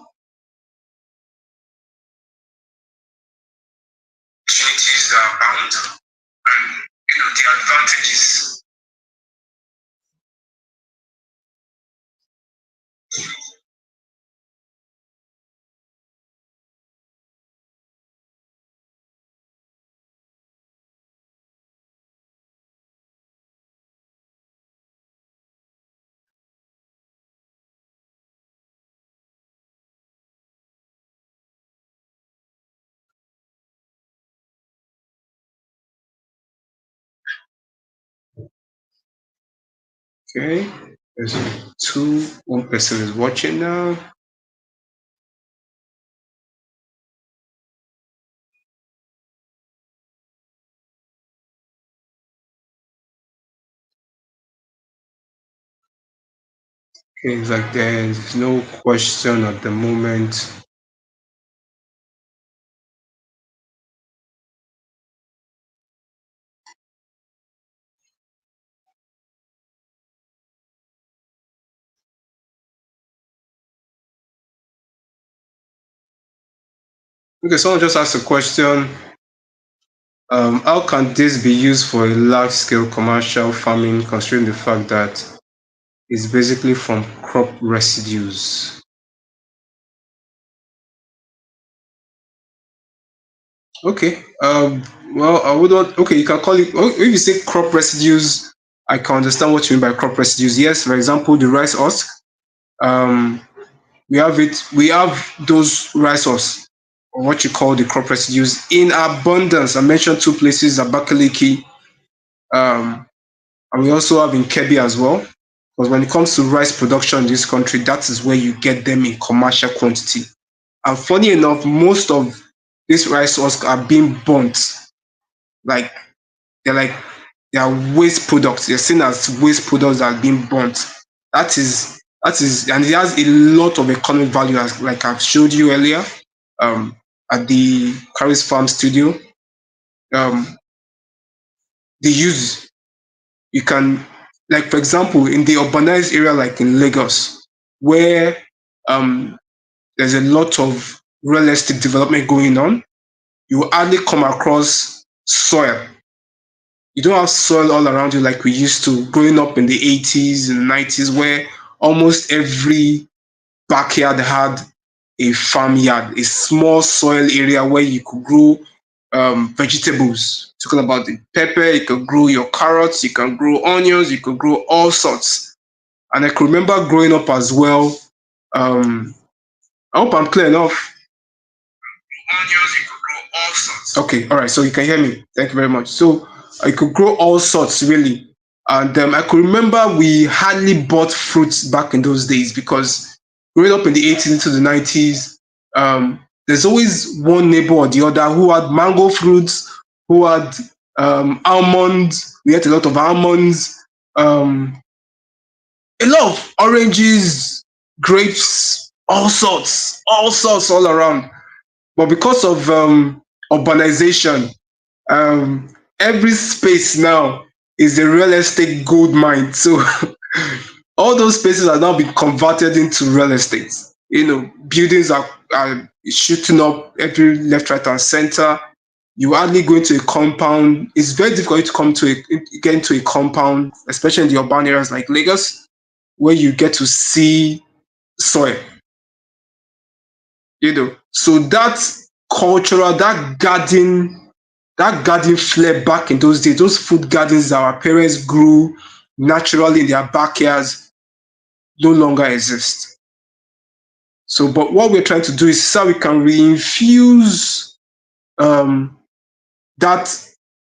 Opportunities that are bound and the advantages. Okay, there's one person is watching now. Okay, it's like there's no question at the moment. Okay, someone just asked a question. How can this be used for a large-scale commercial farming, considering the fact that it's basically from crop residues? Okay. Well, I wouldn't. Okay, you can call it. Oh, if you say crop residues, I can understand what you mean by crop residues. Yes, for example, the rice husk. Um, we have it. We have those rice husk, or what you call the crop residues, in abundance. I mentioned two places: Abakaliki, um, and we also have in Kebbi as well. Because when it comes to rice production in this country, that is where you get them in commercial quantity. And funny enough, most of these rice husks are being burnt. Like they're like they are waste products. They're seen as waste products that are being burnt. That is, and it has a lot of economic value, as like I've showed you earlier, um, at the Caris Farm Studio. Um, they use you can like for example in the urbanized area like in Lagos, where um, there's a lot of real estate development going on. You hardly come across soil. You don't have soil all around you like we used to growing up in the 80s and 90s, where almost every backyard had a farmyard, a small soil area where you could grow vegetables. Talking about the pepper, you could grow your carrots, you can grow onions, you could grow all sorts. And I could remember growing up as well. I hope I'm clear enough. Onions, you could grow all sorts. Okay, all right. So you can hear me. Thank you very much. So I could grow all sorts really, and I could remember we hardly bought fruits back in those days because growing up in the 80s into the 90s, there's always one neighbor or the other who had mango fruits, who had almonds. We ate a lot of almonds, a lot of oranges, grapes, all sorts all around. But because of urbanization, um, every space now is a real estate gold mine. So all those spaces are now being converted into real estate. Buildings are shooting up every left, right, and center. You hardly go into a compound. It's very difficult to get into a compound, especially in the urban areas like Lagos, where you get to see soil. So that cultural, that garden flair back in those days, those food gardens that our parents grew naturally in their backyards no longer exist. So, but what we're trying to do is how we can reinfuse um, that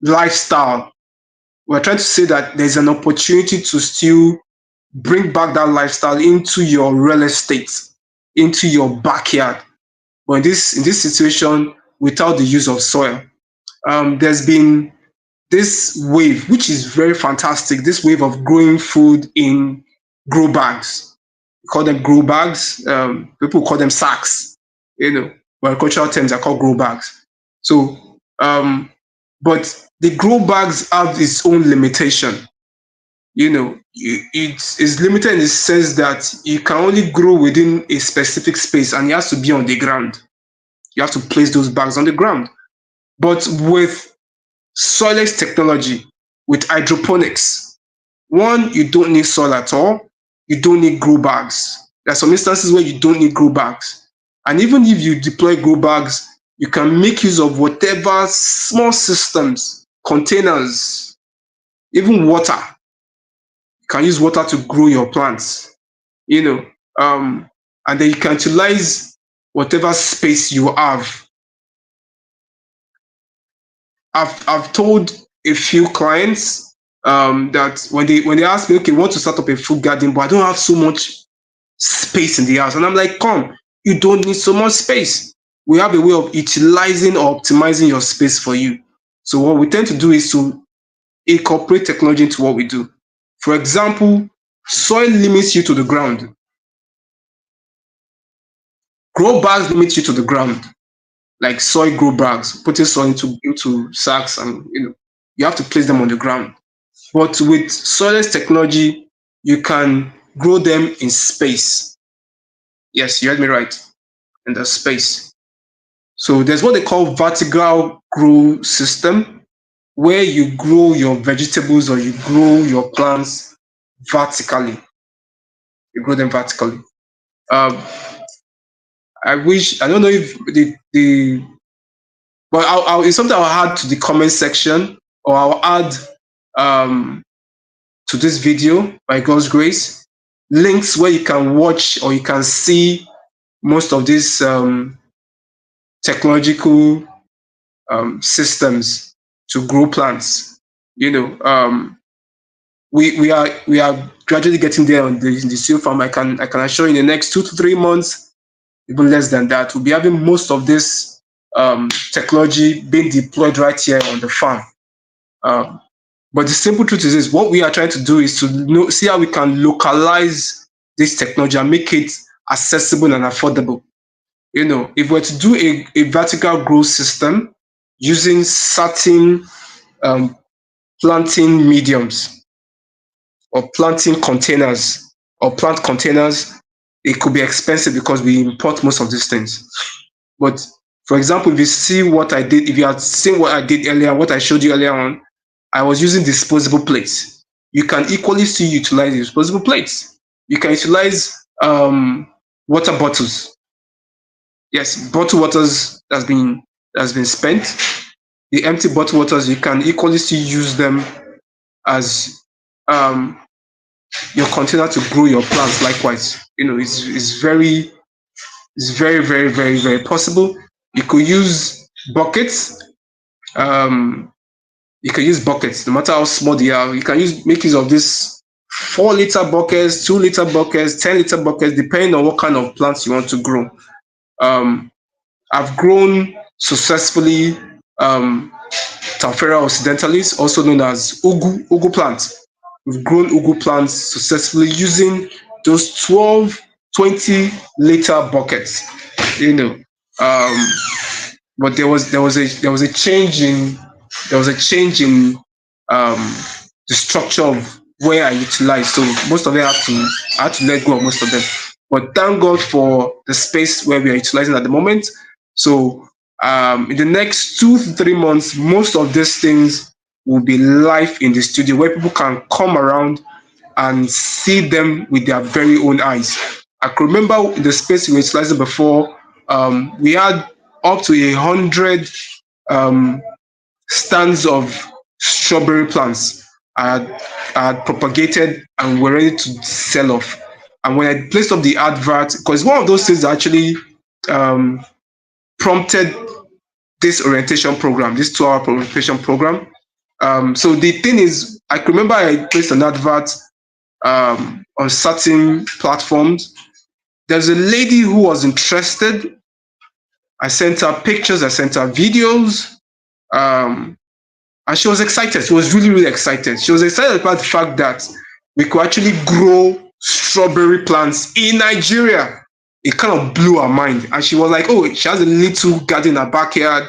lifestyle. We're trying to say that there's an opportunity to still bring back that lifestyle into your real estate, into your backyard. But in this situation, without the use of soil, there's been this wave, which is very fantastic. This wave of growing food in grow bags. We call them grow bags. People call them sacks. By cultural terms, are called grow bags. So, but the grow bags have its own limitation. It's limited in the sense that you can only grow within a specific space, and it has to be on the ground. You have to place those bags on the ground. But with soilless technology, with hydroponics, one, you don't need soil at all. You don't need grow bags. There are some instances where you don't need grow bags. And even if you deploy grow bags, you can make use of whatever small systems, containers, even water. You can use water to grow your plants, you know, and then you can utilize whatever space you have. I've told a few clients that when they ask me, okay, want to start up a food garden, but I don't have so much space in the house, and I'm like, come, you don't need so much space. We have a way of utilizing or optimizing your space for you. So what we tend to do is to incorporate technology into what we do. For example, soil limits you to the ground. Grow bags limit you to the ground, like soil grow bags, putting soil into sacks, and you have to place them on the ground. But with soilless technology, you can grow them in space. Yes, you heard me right, in the space. So there's what they call vertical grow system, where you grow your vegetables or you grow your plants vertically. You grow them vertically. Um, I don't know if but it's something I'll add to the comment section, or I'll add um, to this video by God's grace, links where you can watch or you can see most of these technological systems to grow plants. You know, we are gradually getting there on the seal farm. I can assure you in the next 2 to 3 months, even less than that, we'll be having most of this technology being deployed right here on the farm. Um, but the simple truth is this: what we are trying to do is to see how we can localize this technology and make it accessible and affordable. If we're to do a vertical growth system using certain um, planting mediums or planting containers or plant containers, it could be expensive because we import most of these things. But for example, if you see what I did, if you had seen what I did earlier, what I showed you earlier on, I was using disposable plates. You can equally still utilize disposable plates. You can utilize water bottles. Yes, bottled waters that's been spent. The empty bottled waters, you can equally still use them as um, your container to grow your plants. Likewise, it's very, very, very, very possible. You could use buckets. Um, you can use buckets, no matter how small they are. You can make use of this 4 liter buckets, 2 liter buckets, 10 liter buckets, depending on what kind of plants you want to grow. I've grown successfully Taphera occidentalis, also known as ugu plants. We've grown ugu plants successfully using those 12, 20 liter buckets. You know, um, but there was a change in um, the structure of where I utilize. So most of them I had to let go of most of them. But thank God for the space where we are utilizing at the moment. So in the next 2 to 3 months, most of these things will be live in the studio where people can come around and see them with their very own eyes. I can remember the space we were utilizing before. We had up to 100 um, stands of strawberry plants I had propagated and were ready to sell off. And when I placed up the advert, because one of those things that actually um, prompted this orientation program, this 2-hour orientation program. So the thing is, I can remember I placed an advert on certain platforms. There's a lady who was interested. I sent her pictures, I sent her videos, and she was excited. She was really, really excited. She was excited about the fact that we could actually grow strawberry plants in Nigeria. It kind of blew her mind. And she was like, oh, she has a little garden in her backyard.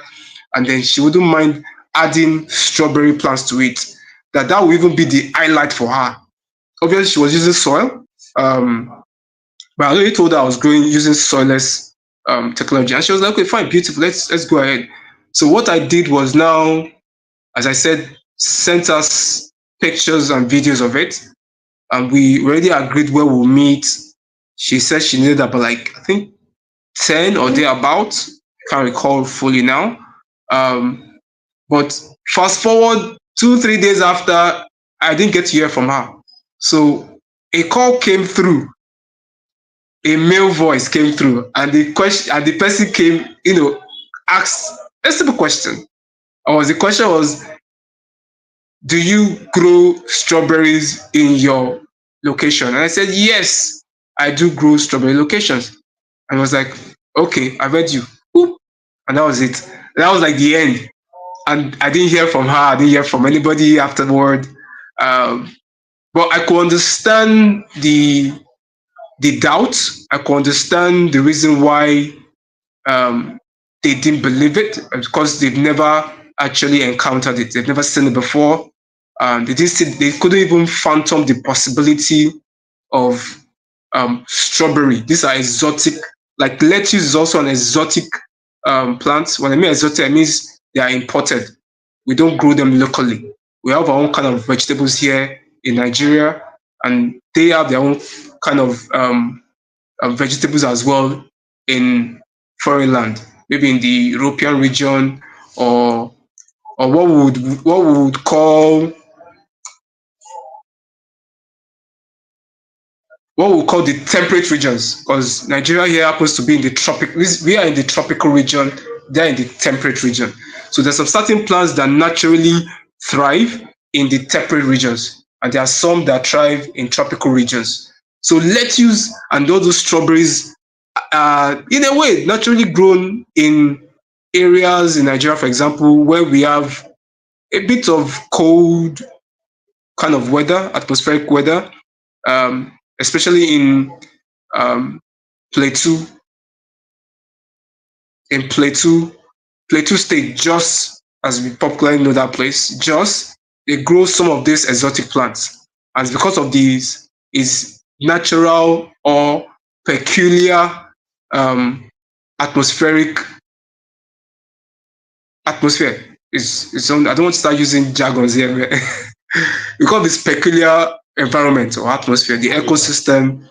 and then she wouldn't mind adding strawberry plants to it. That would even be the highlight for her. Obviously, she was using soil, but I already told her I was growing using soilless technology, and she was like, "Okay, fine, beautiful. Let's go ahead." So what I did was now, as I said, sent us pictures and videos of it, and we already agreed where we'll meet. She said she needed about like I think 10 or thereabout. Can't recall fully now. Um, but fast forward 2, 3 days after, I didn't get to hear from her. So a call came through, a male voice came through, and the person came, asked a simple question. The question was, do you grow strawberries in your location? And I said, yes, I do grow strawberry locations. And I was like, okay, I read you. Boop. And that was it. That was like the end. And I didn't hear from her. I didn't hear from anybody afterward. Um, but I could understand the doubt. I could understand the reason why they didn't believe it because they've never actually encountered it. They've never seen it before. They didn't see, they couldn't even fathom the possibility of strawberry. These are exotic, like lettuce is also an exotic plant. When I mean exotic, I mean they are imported. We don't grow them locally. We have our own kind of vegetables here in Nigeria, and they have their own kind of vegetables as well in foreign land, maybe in the European region, or what we would call the temperate regions, because Nigeria here happens to be in the tropic. We are in the tropical region. They are in the temperate region. So there's some certain plants that naturally thrive in the temperate regions, and there are some that thrive in tropical regions. So lettuce and all those strawberries are, in a way, naturally grown in areas in Nigeria, for example, where we have a bit of cold kind of weather, atmospheric weather, especially in um, Plateau, in Plateau State, just as we popularly know that place, just they grow some of these exotic plants, and because of these is natural or peculiar um, atmospheric atmosphere. Is I don't want to start using jargons here. Because of this peculiar environment or atmosphere, the ecosystem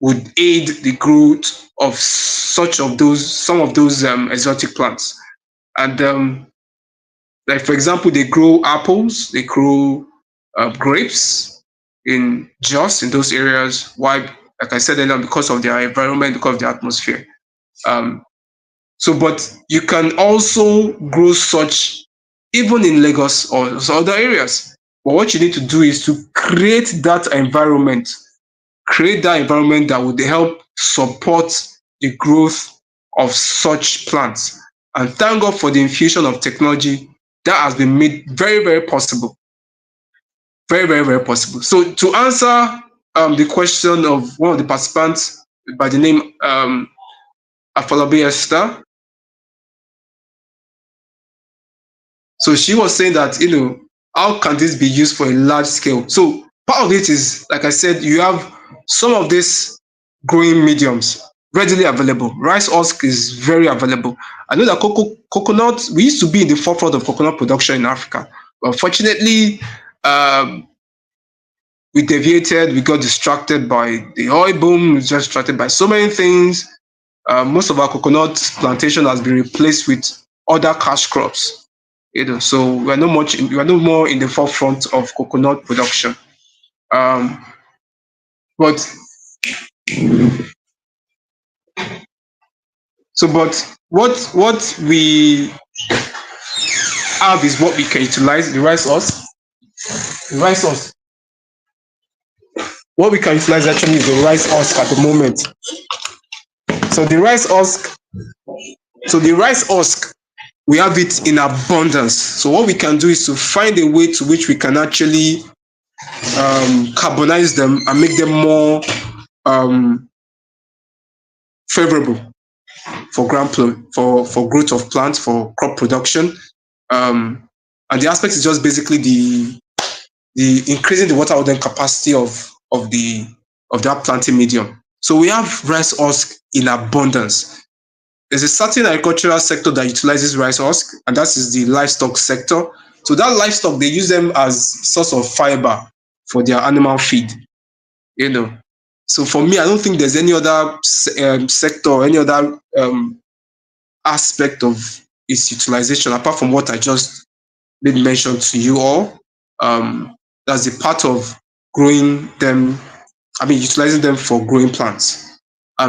would aid the growth of some of those exotic plants. And like for example, they grow apples, they grow grapes in Jos in those areas. Why? Like I said earlier, because of their environment, because of the atmosphere. Um, but you can also grow such even in Lagos or other areas. But what you need to do is to create that environment that would help support the growth of such plants. And thank God for the infusion of technology that has been made very, very possible. Very, very, very possible. So to answer the question of one of the participants by the name Afolabi Esther, so she was saying that, how can this be used for a large scale? So part of it is, like I said, you have some of these growing mediums readily available. Rice husk is very available. I know that coconut, we used to be in the forefront of coconut production in Africa. But unfortunately, um, we deviated, we got distracted by the oil boom, we got distracted by so many things. Most of our coconut plantation has been replaced with other cash crops. So we are no more in the forefront of coconut production. Um, but but what we have is what we can utilize the rice husk. The rice husk. What we can utilize actually is the rice husk at the moment. So the rice husk. So the rice husk, we have it in abundance. So what we can do is to find a way to which we can actually carbonize them and make them more favorable. for for growth of plants, for crop production. Um, and the aspect is just basically the increasing the water holding capacity of that planting medium. So we have rice husk in abundance. There's a certain agricultural sector that utilizes rice husk, and that is the livestock sector. So that livestock, they use them as source of fiber for their animal feed. You know, so for me, I don't think there's any other sector, any other aspect of its utilization apart from what I just made mention to you all. Um, that's a part of growing them. I mean, utilizing them for growing plants.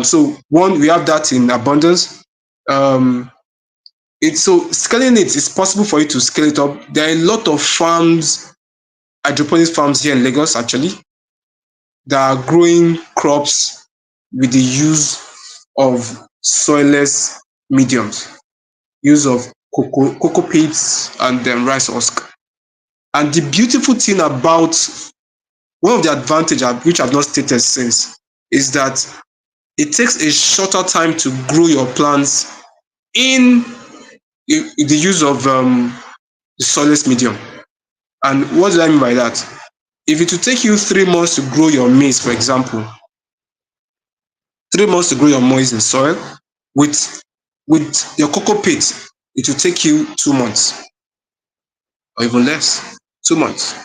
So one, we have that in abundance. Um, it's so scaling it is possible for you to scale it up. There are a lot of farms, hydroponics farms here in Lagos actually, that are growing crops with the use of soilless mediums, use of cocoa pits and then rice husk. And the beautiful thing about one of the advantage which I've not stated since is that it takes a shorter time to grow your plants in the use of the soilless medium. And what do I mean by that? If it will take you 3 months to grow your maize, for example, 3 months to grow your maize in soil, with your cocoa pit, it will take you 2 months or even less. 2 months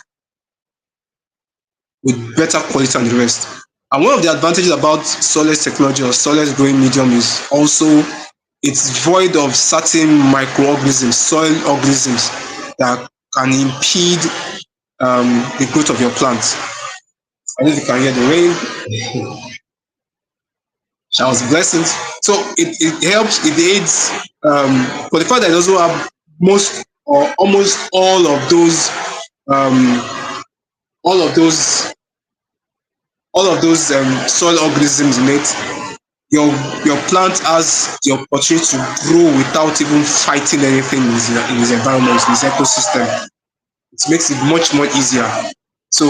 with better quality and the rest. And one of the advantages about soilless technology or soilless growing medium is also it's void of certain microorganisms, soil organisms that can impede the growth of your plants. I don't know if you can hear the rain. Showers blessings. So it helps, it aids, for the fact that it also have most or almost um, all of those all of those soil organisms in it, your your plant has the opportunity to grow without even fighting anything in his environment, in his ecosystem. It makes it much more easier. So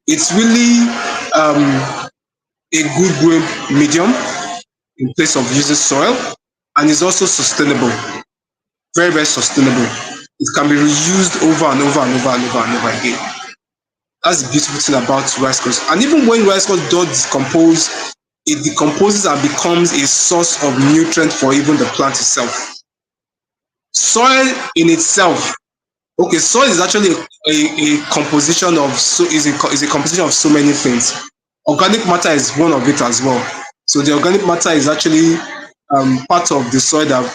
it's really a good growing medium in place of using soil, and it's also sustainable, very very sustainable. It can be reused over and over and over and over and over again. That's the beautiful thing about rice crust. And even when rice crust does decompose, it decomposes and becomes a source of nutrient for even the plant itself. Soil in itself, okay, soil is actually a composition of is a composition of so many things. Organic matter is one of it as well. So the organic matter is actually part of the soil that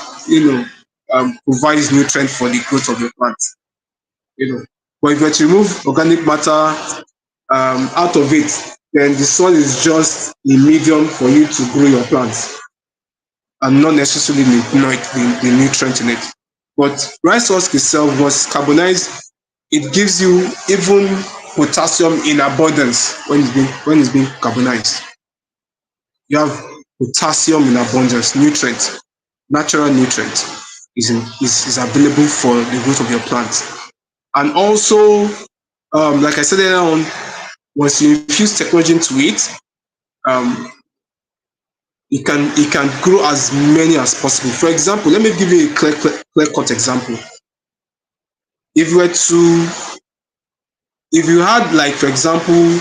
provides nutrient for the growth of your plant. You know, but if you were to remove organic matter out of it, then the soil is just a medium for you to grow your plants and not necessarily the nutrient in it. But rice husk itself was carbonized. It gives you even potassium in abundance when it's being carbonized. You have potassium in abundance, nutrient, natural nutrient is available for the growth of your plant. And also, like I said earlier on, once you infuse technology into it, um, it can grow as many as possible. For example, let me give you a clear cut example. If you were to, if you had like for example,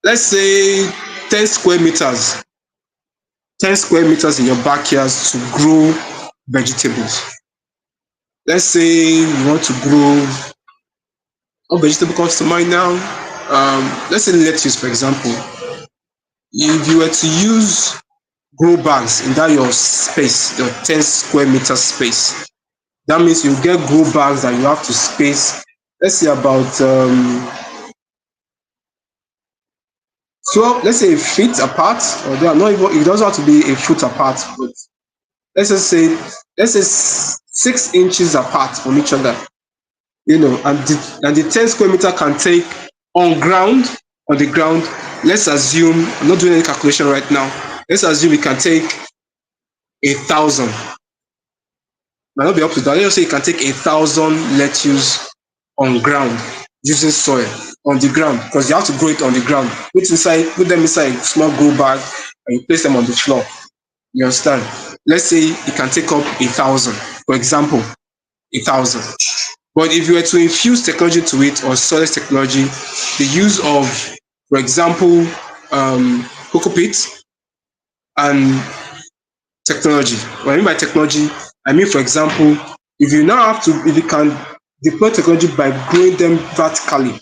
let's say 10 square meters, 10 square meters in your backyard to grow vegetables. Let's say you want to grow, what vegetable comes to mind now? Let's say lettuce, for example. If you were to use grow bags in that your space, your 10 square meter space, that means you get grow bags that you have to space, let's say about 12, let's say a feet apart, or they are not even, it doesn't have to be a foot apart, but let's just say, let's say 6 inches apart from each other, and the 10 square meter can take on the ground, let's assume, I'm not doing any calculation right now, let's assume it can take 1,000. Might not be up to that. Let's say you can take 1,000 lettuce on ground using soil on the ground, because you have to grow it on the ground. Put them inside a small grow bag and you place them on the floor. You understand? let's say it can take up 1,000, for example, 1,000. But if you were to infuse technology to it, or Soiless technology, the use of, for example, cocoa pit and technology. What I mean by technology, I mean, for example, if you can deploy technology by growing them vertically,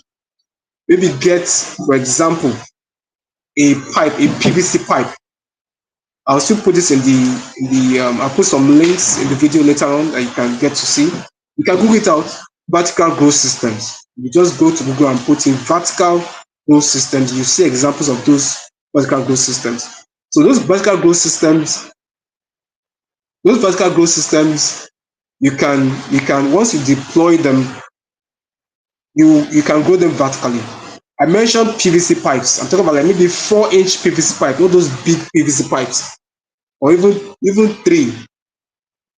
maybe get, for example, a pipe, a PVC pipe. I'll still put this I'll put some links in the video later on that you can get to see. You can Google it out, vertical growth systems. You just go to Google and put in vertical growth systems. You see examples of those vertical growth systems. So those vertical growth systems, you can once you deploy them, you can grow them vertically. I mentioned PVC pipes. I'm talking about like maybe 4-inch PVC pipe, all those big PVC pipes, or even three.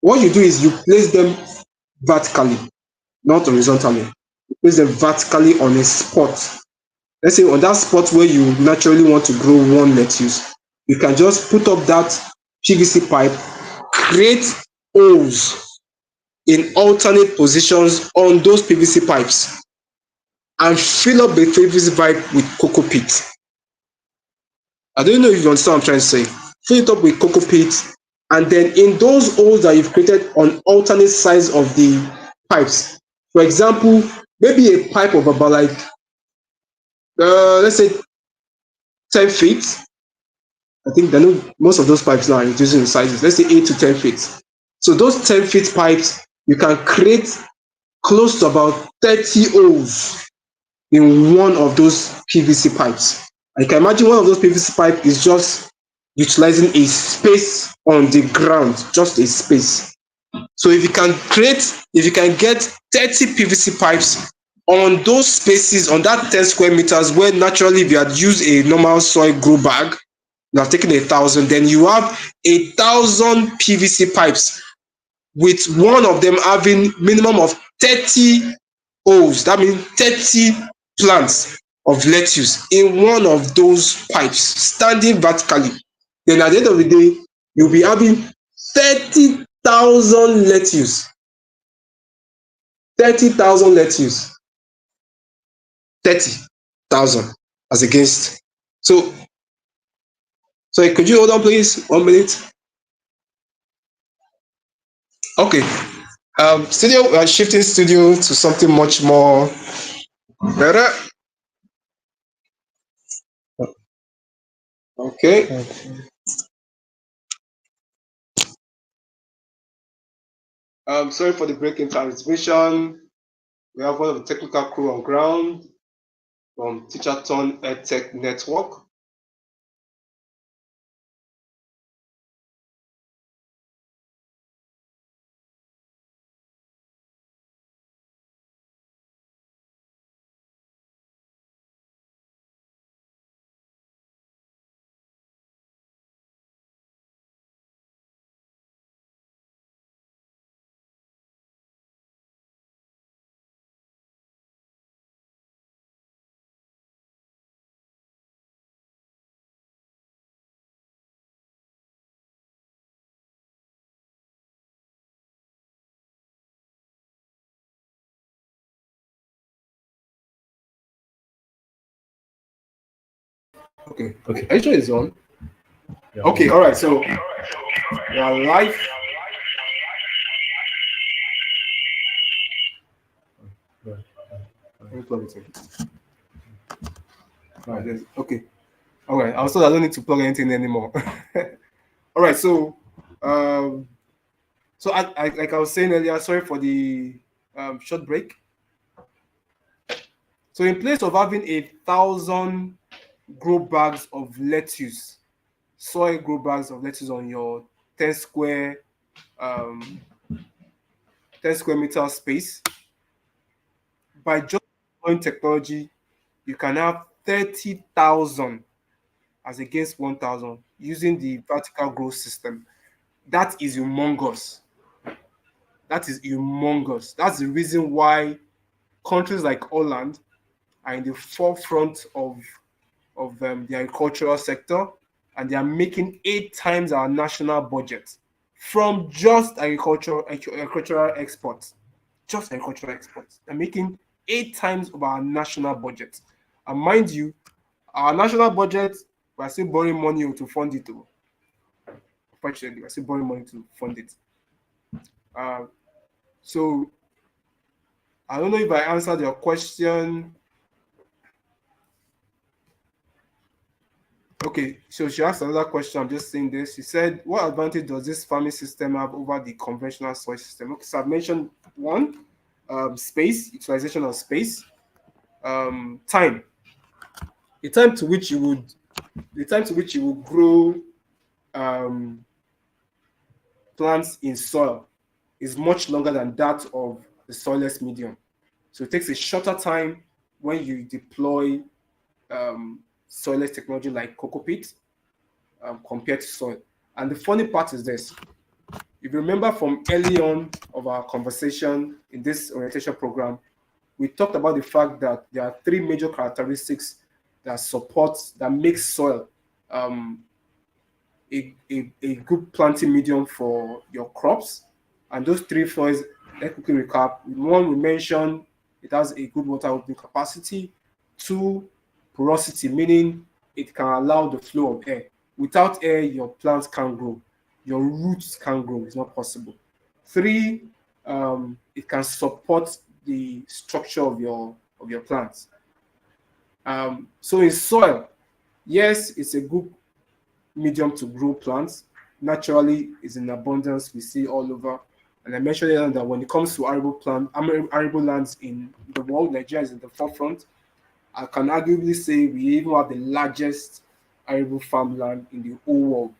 What you do is you place them vertically, not horizontally. You place them vertically on a spot. Let's say on that spot where you naturally want to grow one lettuce, you can just put up that PVC pipe, create holes in alternate positions on those PVC pipes, and fill up the PVC pipe with cocoa peat. I don't know if you understand what I'm trying to say. Fill it up with cocoa peat, and then in those holes that you've created on alternate sides of the pipes, for example, maybe a pipe of about like let's say 10 feet. I think I know most of those pipes now are reducing in sizes. Let's say 8 to 10 feet. So those 10 feet pipes, you can create close to about 30 holes in one of those PVC pipes. And you can imagine one of those PVC pipe is just utilizing a space on the ground, just a space. So if you can get 30 PVC pipes on those spaces, on that 10 square meters, where naturally if you had used a normal soil grow bag, you have taken 1,000, then you have 1,000 PVC pipes, with one of them having minimum of 30 holes. That means 30 plants of lettuce in one of those pipes, standing vertically. Then at the end of the day, you'll be having 30,000 lettuce. 30,000 lettuce. 30,000 as against. So, sorry, could you hold on, please? 1 minute. Okay. Studio, we are shifting studio to something much more better. Okay. Sorry for the break in transmission. We have one of the technical crew on ground from Teacherton EdTech Network. Okay. Okay. Are you sure it's on? Yeah. Okay. All right. So we are live. Right. Let me plug it in. All right. Okay. All right. I don't need to plug anything anymore. All right. So, like I was saying earlier, sorry for the short break. So in place of having 1,000 grow bags of lettuce, soil grow bags of lettuce on your 10 square um, 10 square meter space, by just deploying technology, you can have 30,000 as against 1,000 using the vertical growth system. That is humongous. That is humongous. That's the reason why countries like Holland are in the forefront of the agricultural sector, and they are making 8 times our national budget. from just agricultural exports, just agricultural exports. They're making 8 times of our national budget. And mind you, our national budget, we're still borrowing money to fund it. Unfortunately, we're still borrowing money to fund it. Uh, so I don't know if I answered your question. Okay, so she asked another question. I'm just saying this. She said, "What advantage does this farming system have over the conventional soil system?" Okay, so I've mentioned one, space, utilization of space, time, the time to which you would, the time to which you will grow um, plants in soil is much longer than that of the soilless medium. So it takes a shorter time when you deploy soilless technology like cocoa pit compared to soil. And the funny part is this: if you remember from early on of our conversation in this orientation program, we talked about the fact that there are three major characteristics that make soil um, a good planting medium for your crops. And those three soils, let's quickly recap. One, we mentioned it has a good water holding capacity. Two, porosity, meaning it can allow the flow of air. Without air, your plants can't grow. Your roots can't grow. It's not possible. Three, it can support the structure of your plants. So in soil, yes, it's a good medium to grow plants. Naturally, is in abundance. We see all over. And I mentioned earlier that when it comes to arable lands in the world, Nigeria is in the forefront. I can arguably say we even have the largest arable farmland in the whole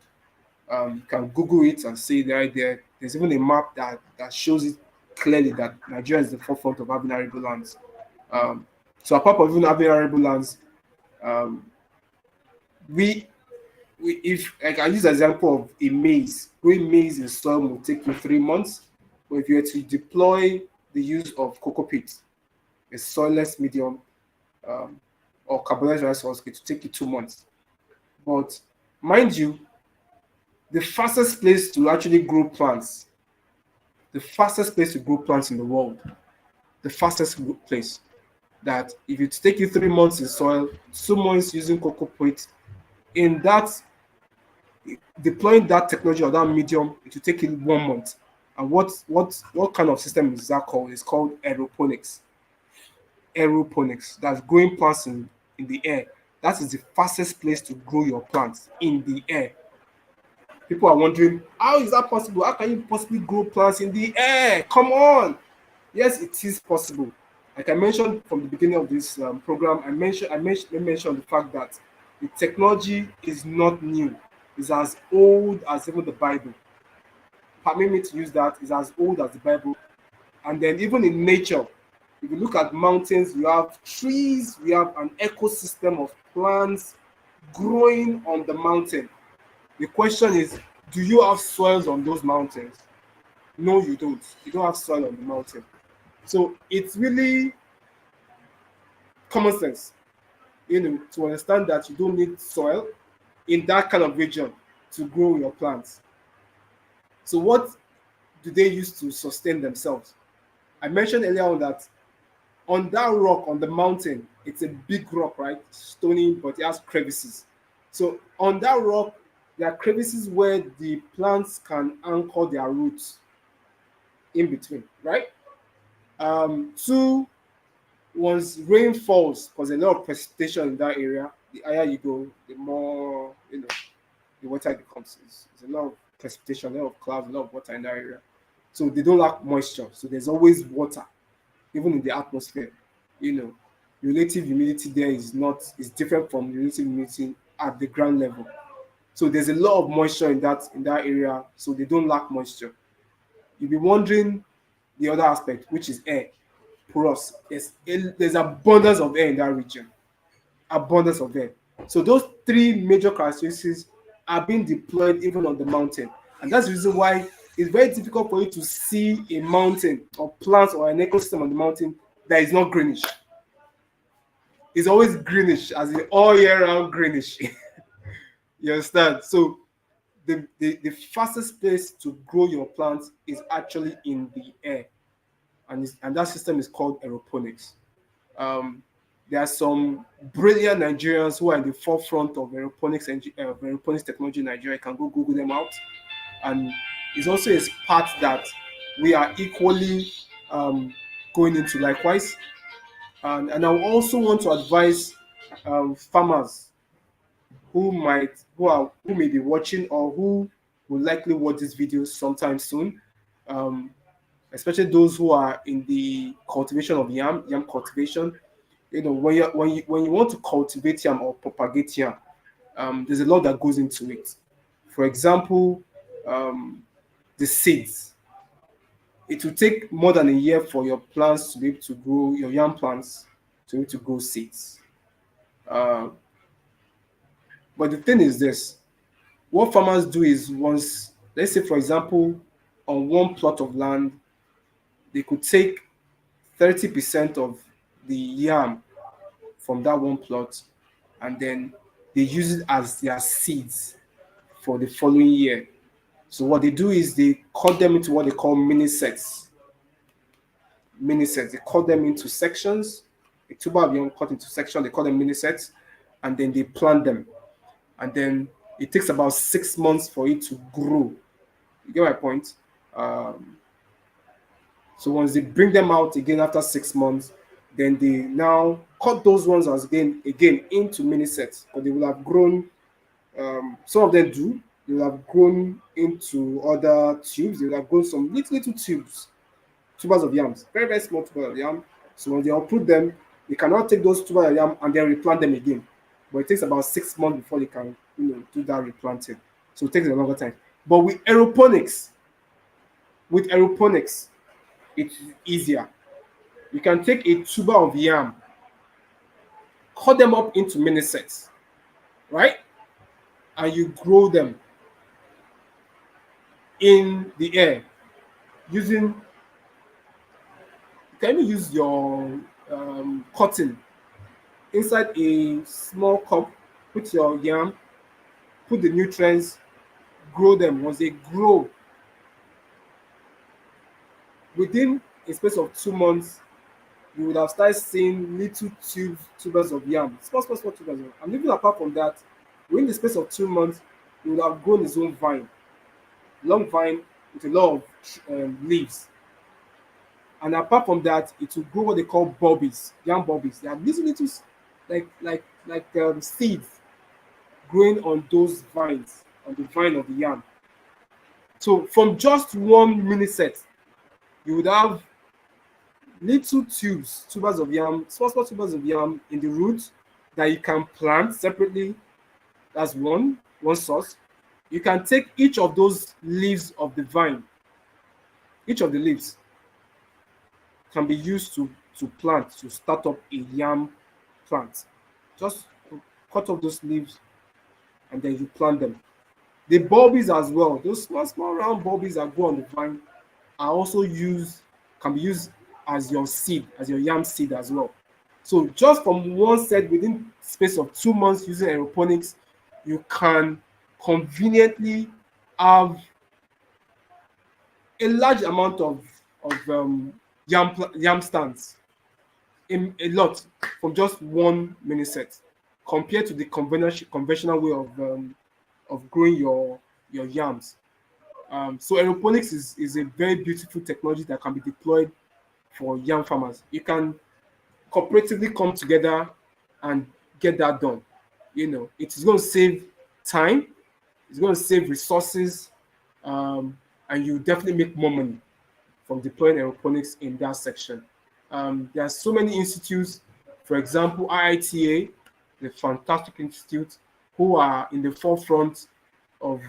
world. You can Google it and see it right there. There's even a map that shows it clearly that Nigeria is the forefront of having arable lands. Um, so apart from even having arable lands, um, we if like I use an example of a maize, growing maize in soil will take you 3 months, but if you were to deploy the use of cocoa peat, a soilless medium, um, or carbonized rice source, it will take you 2 months. But mind you, the fastest place to actually grow plants, the fastest place to grow plants in the world, the fastest place that if it take you 3 months in soil, 2 months using cocoa peat, in that deploying that technology or that medium, it will take you 1 month. And what kind of system is that called? It's called aeroponics. Aeroponics. That's growing plants in the air. That is the fastest place to grow your plants in the air. People are wondering, how is that possible? How can you possibly grow plants in the air? Come on. Yes, it is possible. Like I mentioned from the beginning of this program, I mentioned the fact that the technology is not new. It's as old as even the Bible. Permit me to use that. It's as old as the Bible. And then even in nature, if you look at mountains, you have trees, we have an ecosystem of plants growing on the mountain. The question is, do you have soils on those mountains? No, you don't. You don't have soil on the mountain. So it's really common sense, to understand that you don't need soil in that kind of region to grow your plants. So what do they use to sustain themselves? I mentioned earlier on that on that rock on the mountain, it's a big rock, right? Stony, but it has crevices. So on that rock, there are crevices where the plants can anchor their roots in between, right? Two, once rain falls, because a lot of precipitation in that area, the higher you go, the more the water it becomes. There's a lot of precipitation, a lot of clouds, a lot of water in that area. So they don't lack moisture. So there's always water, even in the atmosphere. You know, relative humidity there is different from relative humidity at the ground level. So there's a lot of moisture in that area. So they don't lack moisture. You'll be wondering the other aspect, which is air, porous. There's abundance of air in that region, abundance of air. So those three major characteristics are being deployed even on the mountain, and that's the reason why it's very difficult for you to see a mountain or plants or an ecosystem on the mountain that is not greenish. It's always greenish, as in all year round greenish. You understand? So the fastest place to grow your plants is actually in the air, and that system is called aeroponics. Um, there are some brilliant Nigerians who are in the forefront of aeroponics technology in Nigeria. You can go Google them out, and it's also a part that we are equally going into likewise. And I also want to advise farmers who may be watching or who will likely watch this video sometime soon, um, especially those who are in the cultivation of yam cultivation. When you want to cultivate yam or propagate yam, there's a lot that goes into it. For example, um, the seeds. It will take more than a year for your plants to be able to grow your yam plants to be able to grow seeds. Uh, but the thing is this: what farmers do is, once, let's say for example, on one plot of land, they could take 30% of the yam from that one plot, and then they use it as their seeds for the following year. So what they do is they cut them into what they call mini sets. Mini sets. They cut them into sections. A tuber of yam cut into sections. They call them mini sets, and then they plant them. And then it takes about 6 months for it to grow. You get my point? Um, so once they bring them out again after 6 months, then they now cut those ones as again into mini sets, but they will have grown. Some of them do. They will have grown into other tubes. They will have grown some little tubers of yams, very very small tubers of yam. So when they uproot them, they cannot take those tubers of yam and then replant them again. But it takes about 6 months before they can, do that replanting. So it takes a longer time. But with aeroponics, it's easier. You can take a tuber of yam, cut them up into mini sets, right? And you grow them in the air using. You can even use your cotton inside a small cup. Put your yam, put the nutrients, grow them. Once they grow, within a space of 2 months, you would have started seeing little tubers of yam, small tubers. And even apart from that, within the space of 2 months, you would have grown its own vine, long vine with a lot of leaves. And apart from that, it will grow what they call bulbs, yam bulbs. They are little, like seeds growing on those vines, on the vine of the yam. So from just one mini set, you would have little tubers of yam, small tubers of yam in the root that you can plant separately. That's one source. You can take each of those leaves of the vine, each of the leaves can be used to plant, to start up a yam plant. Just cut off those leaves and then you plant them. The bulbs as well, those small round bulbs that grow on the vine are also can be used as your seed, as your yam seed as well. So just from one set within space of 2 months using aeroponics, you can conveniently have a large amount of yam stands, in a lot, from just one mini set, compared to the conventional way of growing your yams. So aeroponics is a very beautiful technology that can be deployed for yam farmers. You can cooperatively come together and get that done. It is going to save time, it's going to save resources, and you definitely make more money from deploying aeroponics in that section. There are so many institutes, for example, IITA, the fantastic institute, who are in the forefront of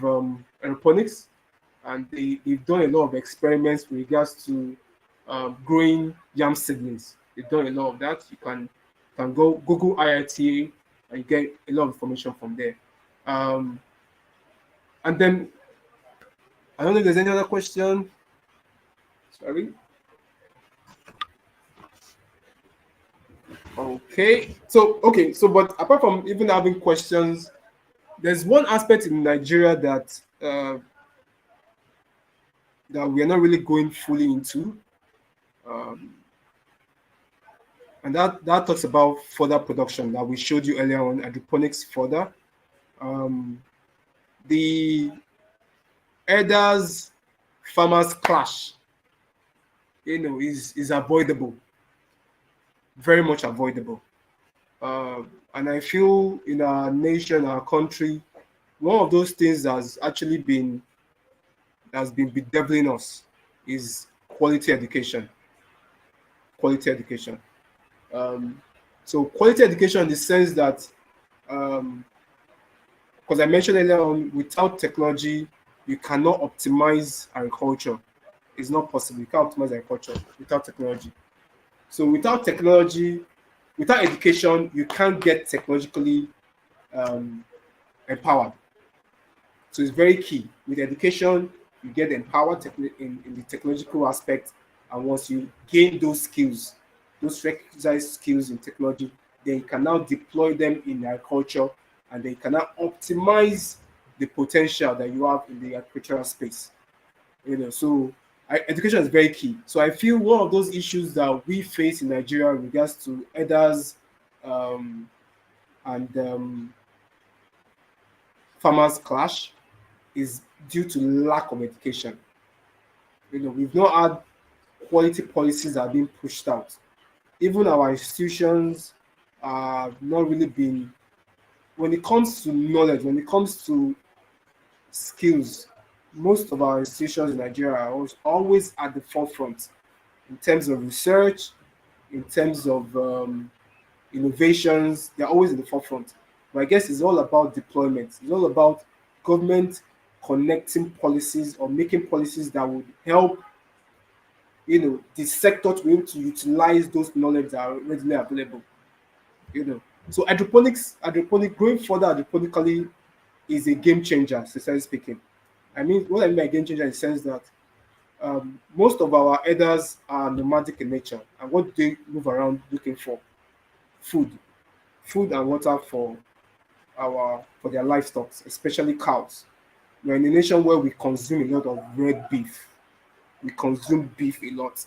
aeroponics, and they've done a lot of experiments with regards to growing yam seedlings. They've done a lot of that. You can go Google IITA and you get a lot of information from there. And then I don't know if there's any other question. Sorry. Okay. So but apart from even having questions, there's one aspect in Nigeria that uh, that we are not really going fully into. Um, and that talks about fodder production that we showed you earlier on, hydroponics fodder. Um, the herders farmers clash, is avoidable, very much avoidable. And I feel in our nation, our country, one of those things that's been bedeviling us is quality education. Quality education. Um, so quality education in the sense that, um, because I mentioned earlier on, without technology, you cannot optimize agriculture. It's not possible. You can't optimize agriculture without technology. So without technology, without education, you can't get technologically um, empowered. So it's very key. With education, you get empowered in the technological aspect. And once you gain those skills, those requisite skills in technology, then you can now deploy them in agriculture, and then you can now optimize the potential that you have in the agricultural space. So education is very key. So I feel one of those issues that we face in Nigeria in regards to elders, um, and farmers clash is due to lack of education. We've not had quality policies that are being pushed out. Even our institutions are not really been, when it comes to knowledge, when it comes to skills, most of our institutions in Nigeria are always at the forefront in terms of research, in terms of innovations. They're always in the forefront. But I guess it's all about deployment. It's all about government connecting policies or making policies that would help the sector to be able to utilize those knowledge that are readily available. You know, so growing further hydroponically is a game changer, sincerely speaking. I mean, what I mean by game changer in the sense that most of our elders are nomadic in nature, and what they move around looking for food, food and water for their livestock, especially cows. We're in a nation where we consume a lot of red beef. We consume beef a lot,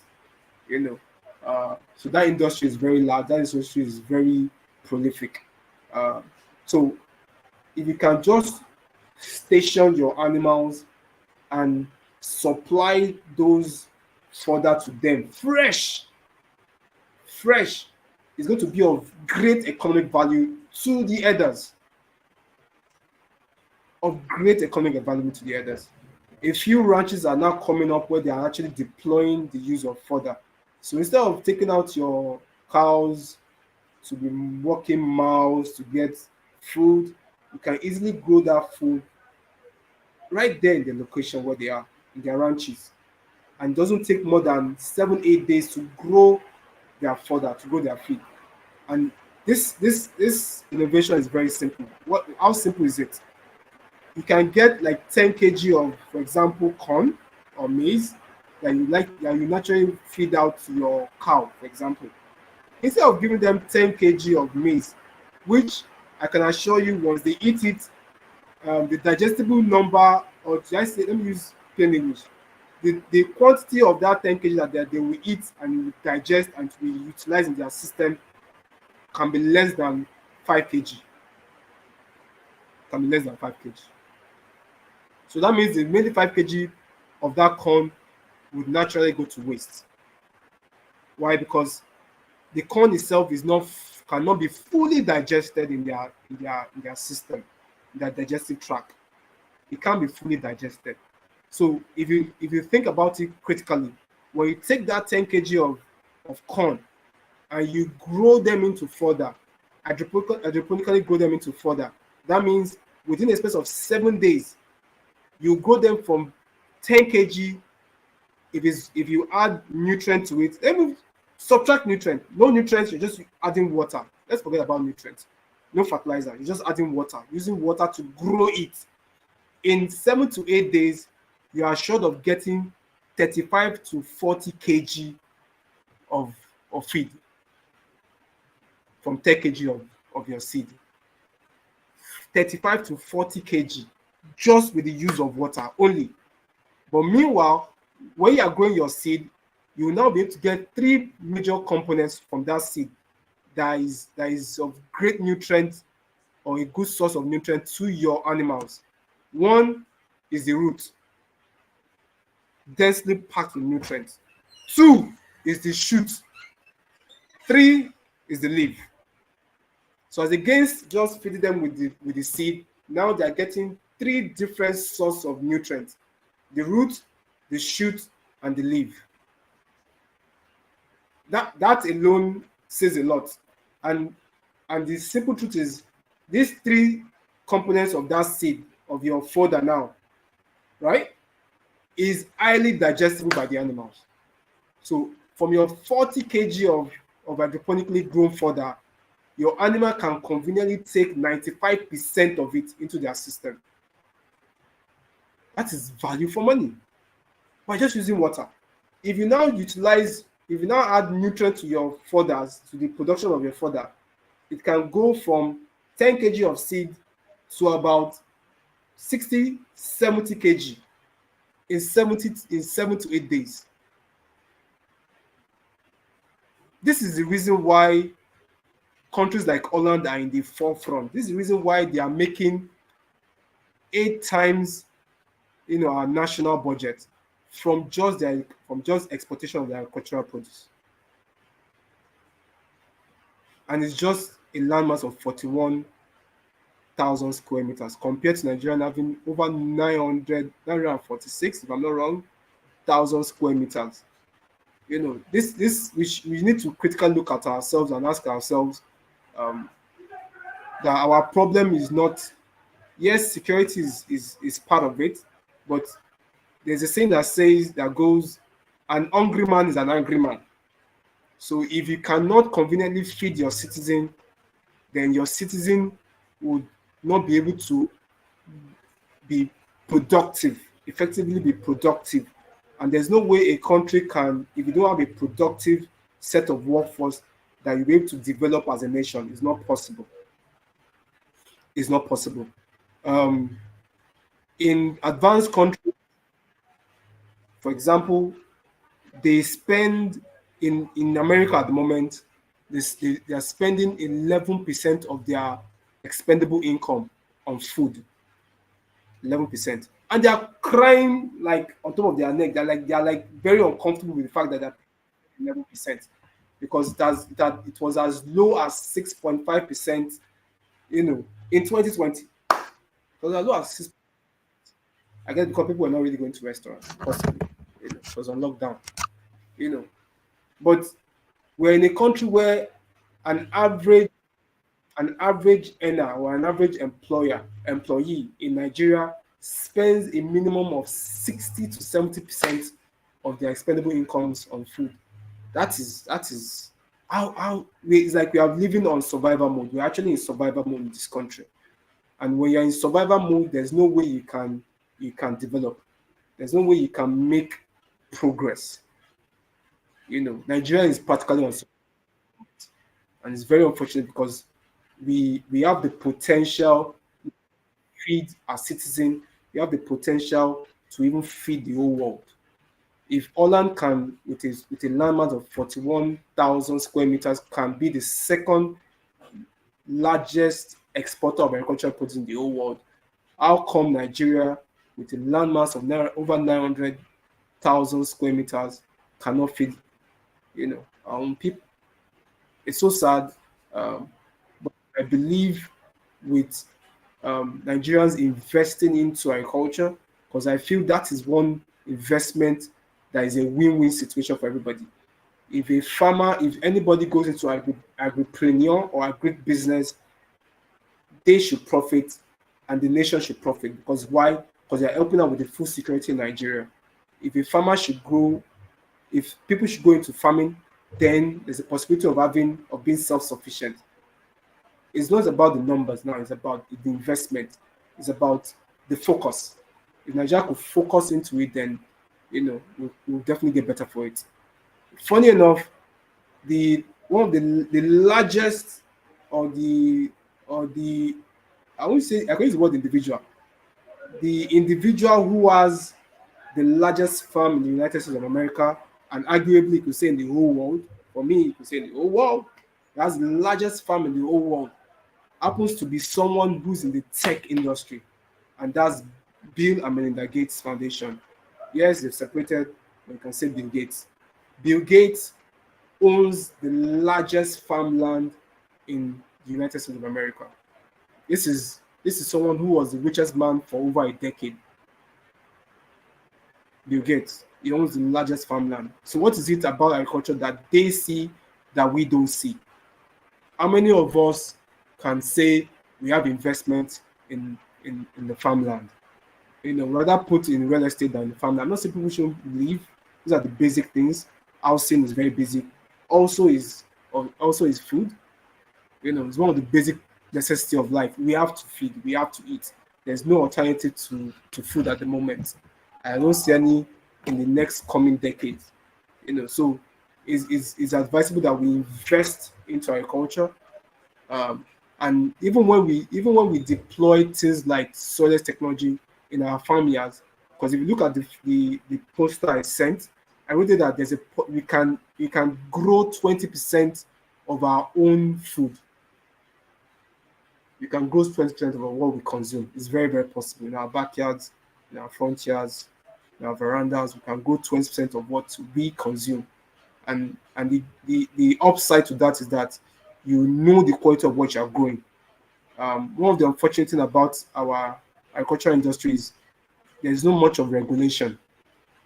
you know. So that industry is very large. That industry is very prolific. Uh, so if you can just station your animals and supply those fodder to them fresh, is going to be of great economic value to the herders. Of great economic value to the herders. A few ranches are now coming up where they are actually deploying the use of fodder. So instead of taking out your cows to be walking miles to get food, you can easily grow that food right there in the location where they are, in their ranches. And it doesn't take more than 7, 8 days to grow their fodder, to grow their feed. And this innovation is very simple. How simple is it? You can get like 10 kg of, for example, corn or maize that you naturally feed out to your cow, for example. Instead of giving them 10 kg of maize, which I can assure you once they eat it, the digestible number, or should I say, let me use plain English, the quantity of that 10 kg that they will eat and will digest and will utilize in their system can be less than 5 kg. Can be less than 5 kg. So that means the remaining 5 kg of that corn would naturally go to waste. Why? Because the corn itself cannot be fully digested in their system, in their digestive tract. It can't be fully digested. So if you think about it critically, when you take that 10 kg of corn and you grow them into fodder, hydroponically grow them into fodder, that means within a space of 7 days, you grow them from 10 kg. If you add nutrient to it, let me subtract nutrient. No nutrients, you're just adding water. Let's forget about nutrients. No fertilizer, you're just adding water, using water to grow it. In 7 to 8 days, you are assured of getting 35 to 40 kg of feed from 10 kg of your seed. 35 to 40 kg. just with the use of water only. But meanwhile, when you are growing your seed, you will now be able to get three major components from that seed that is of great nutrient or a good source of nutrient to your animals. One is the root, densely packed with nutrients. Two is the shoot. Three is the leaf. So as against just feeding them with the seed, now they are getting three different sources of nutrients: the root, the shoot, and the leaf. That alone says a lot. And the simple truth is, these three components of that seed of your fodder now, right, is highly digestible by the animals. So from your 40 kg of hydroponically grown fodder, your animal can conveniently take 95% of it into their system. That is value for money by just using water. If you now add nutrients to your fodders, to the production of your fodder, it can go from 10 kg of seed to about 60, 70 kg in 7 to 8 days. This is the reason why countries like Holland are in the forefront. This is the reason why they are making 8 times, our national budget from just exportation of their agricultural produce, and it's just a landmass of 41,000 square meters compared to Nigeria having over 946, if I'm not wrong, thousand square meters. This which we need to critically look at ourselves and ask ourselves, um, that our problem is not, yes, security is part of it, but there's a saying that goes, an hungry man is an angry man. So if you cannot conveniently feed your citizen, then your citizen would not be able to be productive, effectively be productive. And there's no way a country can, if you don't have a productive set of workforce, that you'll be able to develop as a nation. It's not possible. It's not possible. Um, in advanced countries, for example, they spend in America at the moment, they are spending 11% of their expendable income on food. 11%, and they are crying like on top of their neck. They are like very uncomfortable with the fact that they're 11%, because it was as low as 6.5%. In 2020, it was as low as 6. I guess because people were not really going to restaurants, possibly. It was on lockdown. You know, but we're in a country where an average earner or an average employee in Nigeria spends a minimum of 60 to 70% of their expendable incomes on food. That is how it's like we are living on survival mode. We're actually in survival mode in this country. And when you're in survival mode, there's no way you can develop. There's no way you can make progress. Nigeria is practically on, and it's very unfortunate because we have the potential to feed our citizen. We have the potential to even feed the whole world. If Holland can, with a landmass of 41,000 square meters, can be the second largest exporter of agricultural produce in the whole world, how come Nigeria, with a landmass of over 900,000 square meters, cannot feed our own people? It's so sad. But I believe with Nigerians investing into agriculture, because I feel that is one investment that is a win-win situation for everybody. If anybody goes into agripreneur or agri business, they should profit and the nation should profit. Because why? Because they're helping out with the food security in Nigeria. If a farmer should grow, if people should go into farming, then there's a possibility of being self-sufficient. It's not about the numbers now, it's about the investment, it's about the focus. If Nigeria could focus into it, then we'll definitely get better for it. Funny enough, the one of the largest, or the I won't say, I can use the word individual, the individual who has the largest farm in the United States of America, and arguably you could say in the whole world. For me, you could say in the whole world, that's the largest farm in the whole world. Happens to be someone who's in the tech industry, and that's Bill and Melinda Gates Foundation. Yes, they've separated, but you can say Bill Gates. Bill Gates owns the largest farmland in the United States of America. This is someone who was the richest man for over a decade. Bill Gates. He owns the largest farmland. So what is it about agriculture that they see that we don't see? How many of us can say we have investment in the farmland? Rather put in real estate than in farmland. I'm not saying people shouldn't leave. These are the basic things. Housing is very basic. Also is food. It's one of the basic necessity of life. We have to feed, we have to eat. There's no alternative to food at the moment. I don't see any in the next coming decades. So it's advisable that we invest into agriculture. And even when we deploy things like soilless technology in our farm yards, because if you look at the poster I sent, I wrote that we can grow 20% of our own food. We can grow 20% of what we consume. It's very, very possible. In our backyards, in our front yards, in our verandas, we can grow 20% of what we consume. And the upside to that is that you know the quality of what you are growing. One of the unfortunate thing about our agricultural industry is there's not much of regulation.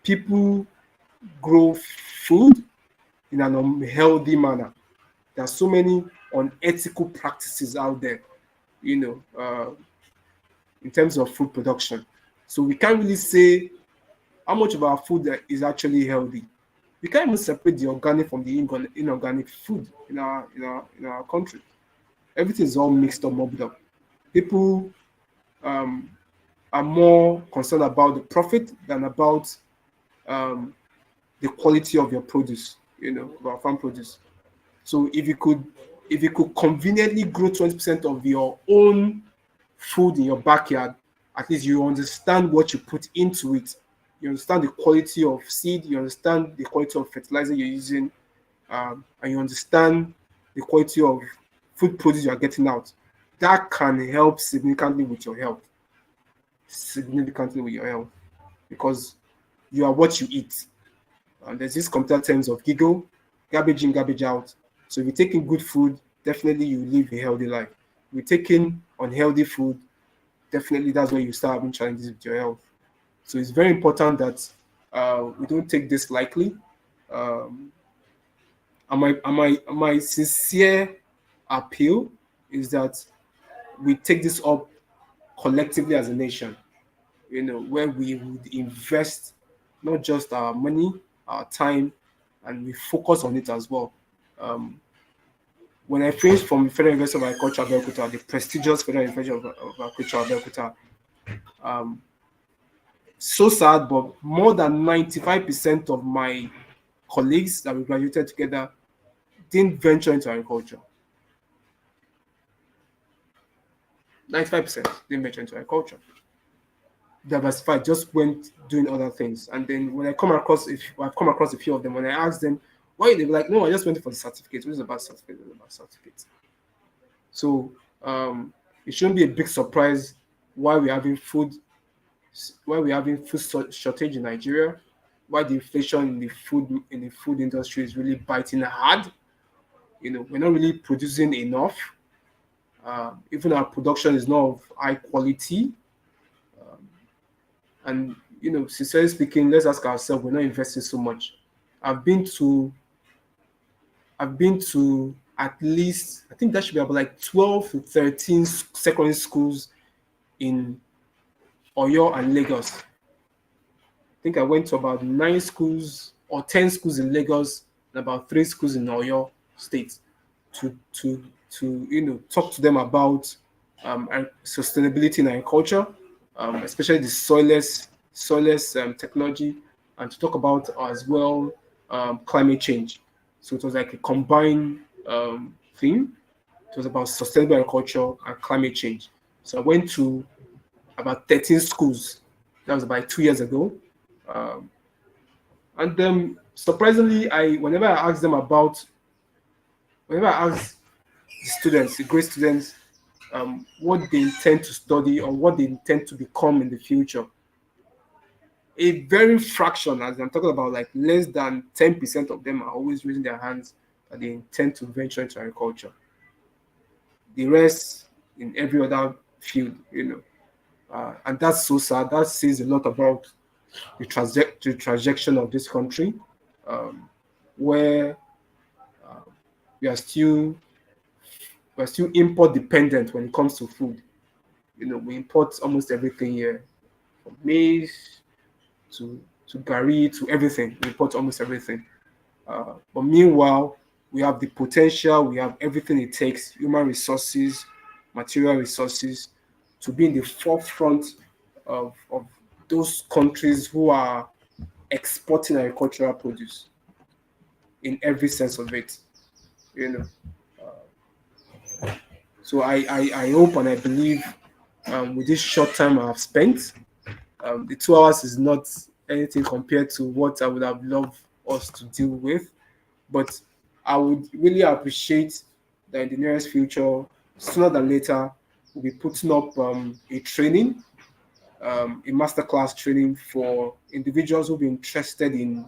People grow food in an unhealthy manner. There are so many unethical practices out there, you know, uh, in terms of food production. So we can't really say how much of our food that is actually healthy. We can't even separate the organic from the inorganic food in our country. Everything is all mixed up, mobbed up. People um, are more concerned about the profit than about um, the quality of your produce, of our farm produce. So if you could conveniently grow 20% of your own food in your backyard, at least you understand what you put into it. You understand the quality of seed, you understand the quality of fertilizer you're using, and you understand the quality of food produce you're getting out. That can help significantly with your health. Significantly with your health. Because you are what you eat. And there's this computer terms of giggle, garbage in, garbage out. So if you're taking good food, definitely you live a healthy life. If you're taking unhealthy food, definitely that's where you start having challenges with your health. So it's very important that we don't take this lightly. Um, and my sincere appeal is that we take this up collectively as a nation, where we would invest not just our money, our time, and we focus on it as well. Um, when I finished from Federal University of Agriculture, Abeokuta, the prestigious Federal University of Agriculture, Abeokuta, um, so sad, but more than 95% of my colleagues that we graduated together didn't venture into agriculture. 95% didn't venture into agriculture. Diversified, just went doing other things. And then when I've come across a few of them, when I asked them why, they were like, no, I just went for the certificate. It was about certificate, it was about certificate. So it shouldn't be a big surprise why we're having food shortage in Nigeria, why the inflation in the food industry is really biting hard. We're not really producing enough. Even our production is not of high quality. And sincerely speaking, let's ask ourselves, we're not investing so much. I've been to I've been to at least, I think that should be about like 12 to 13 secondary schools in Oyo and Lagos. I think I went to about 9 schools or 10 schools in Lagos and about 3 schools in Oyo State to talk to them about sustainability in agriculture, especially the soilless technology, and to talk about as well climate change. So it was like a combined theme. It was about sustainable agriculture and climate change. So I went to about 13 schools. That was about 2 years ago. Um, and surprisingly, whenever I ask them about, whenever I ask the students, the great students, what they intend to study or what they intend to become in the future, a very fraction, as I'm talking about, like less than 10% of them are always raising their hands that they intend to venture into agriculture. The rest in every other field. And that's so sad. That says a lot about the trajectory of this country, um, where we are still we're still import dependent when it comes to food. We import almost everything here, from maize to gari to everything. We import almost everything. But meanwhile, we have the potential, we have everything it takes, human resources, material resources, to be in the forefront of those countries who are exporting agricultural produce in every sense of it. You know. So I hope and I believe, with this short time I have spent, the 2 hours is not anything compared to what I would have loved us to deal with. But I would really appreciate that in the nearest future, sooner than later, we'll be putting up a training, a masterclass training for individuals who'll be interested in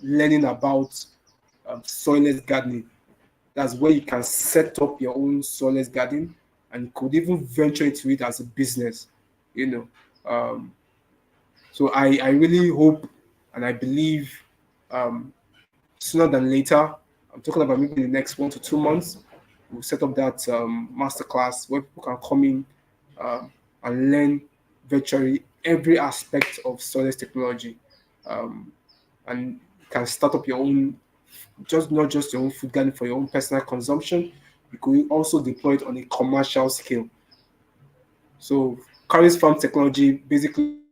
learning about soilless gardening. That's where you can set up your own soilless garden and could even venture into it as a business, you know. Um, so I really hope and I believe, um, sooner than later, I'm talking about maybe in the next 1 to 2 months, we'll set up that masterclass where people can come in, um, and learn virtually every aspect of soilless technology, um, and can start up your own, just not just your own food garden for your own personal consumption. You could also deploy it on a commercial scale. So Carrie's Farm Technology basically is into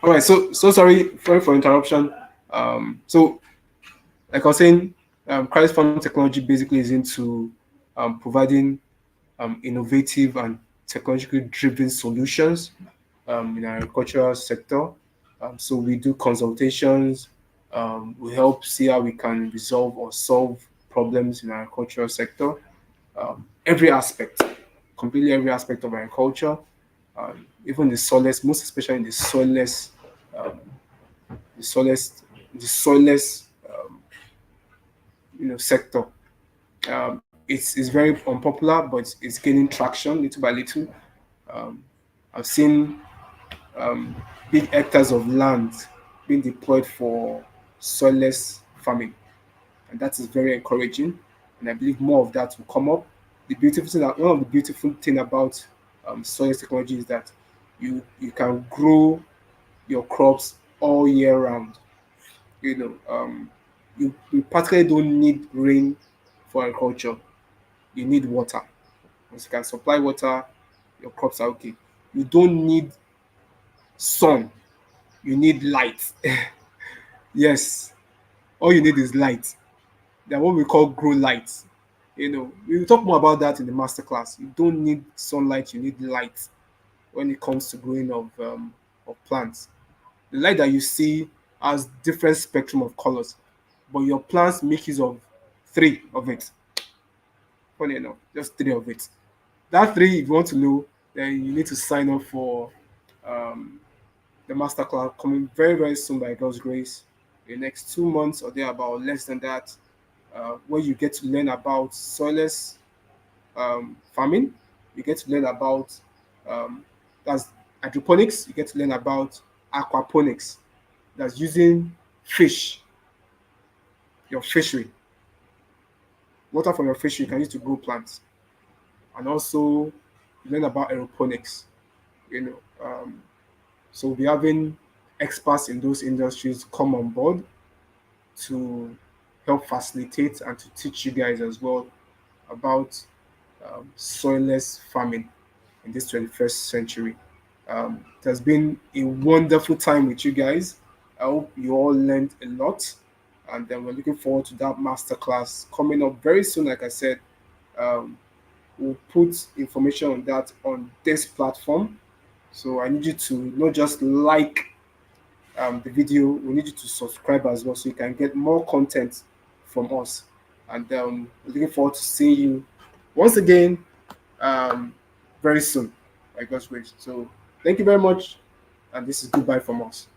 All right, so sorry for interruption. So like I was saying, Christ Farm Technology basically is into providing innovative and technologically driven solutions in our agricultural sector. So we do consultations. We help see how we can resolve or solve problems in our agricultural sector. Every aspect, completely every aspect of agriculture, even the soilless, most especially in um, the soilless, the soilless, sector. It's very unpopular, but it's gaining traction little by little. Um, I've seen um, big hectares of land being deployed for soilless farming, and that is very encouraging. And I believe more of that will come up. One of the beautiful thing about soilless technology is that you can grow your crops all year round. You practically don't need rain for agriculture. You need water. Once you can supply water, your crops are okay. You don't need sun. You need light. Yes, all you need is light. They're what we call grow light. We will talk more about that in the masterclass. You don't need sunlight. You need light when it comes to growing of plants. The light that you see has different spectrum of colors, but your plants make use of three of it. Funny enough, just three of it. That three, if you want to know, then you need to sign up for um, the masterclass coming very, very soon by God's grace. In the next 2 months or thereabout, less than that, where you get to learn about soilless farming. You get to learn about um, that's hydroponics. You get to learn about aquaponics. That's using fish, your fishery. water from your fish you can use to grow plants, and also learn about aeroponics. You know, so we'll be having experts in those industries come on board to help facilitate and to teach you guys as well about soilless farming in this 21st century. It has been a wonderful time with you guys. I hope you all learned a lot, and then we're looking forward to that masterclass coming up very soon. Like I said, um, we'll put information on that on this platform. So I need you to not just like the video, we need you to subscribe as well so you can get more content from us. And looking forward to seeing you once again um, very soon by God's grace. So thank you very much, and this is goodbye from us.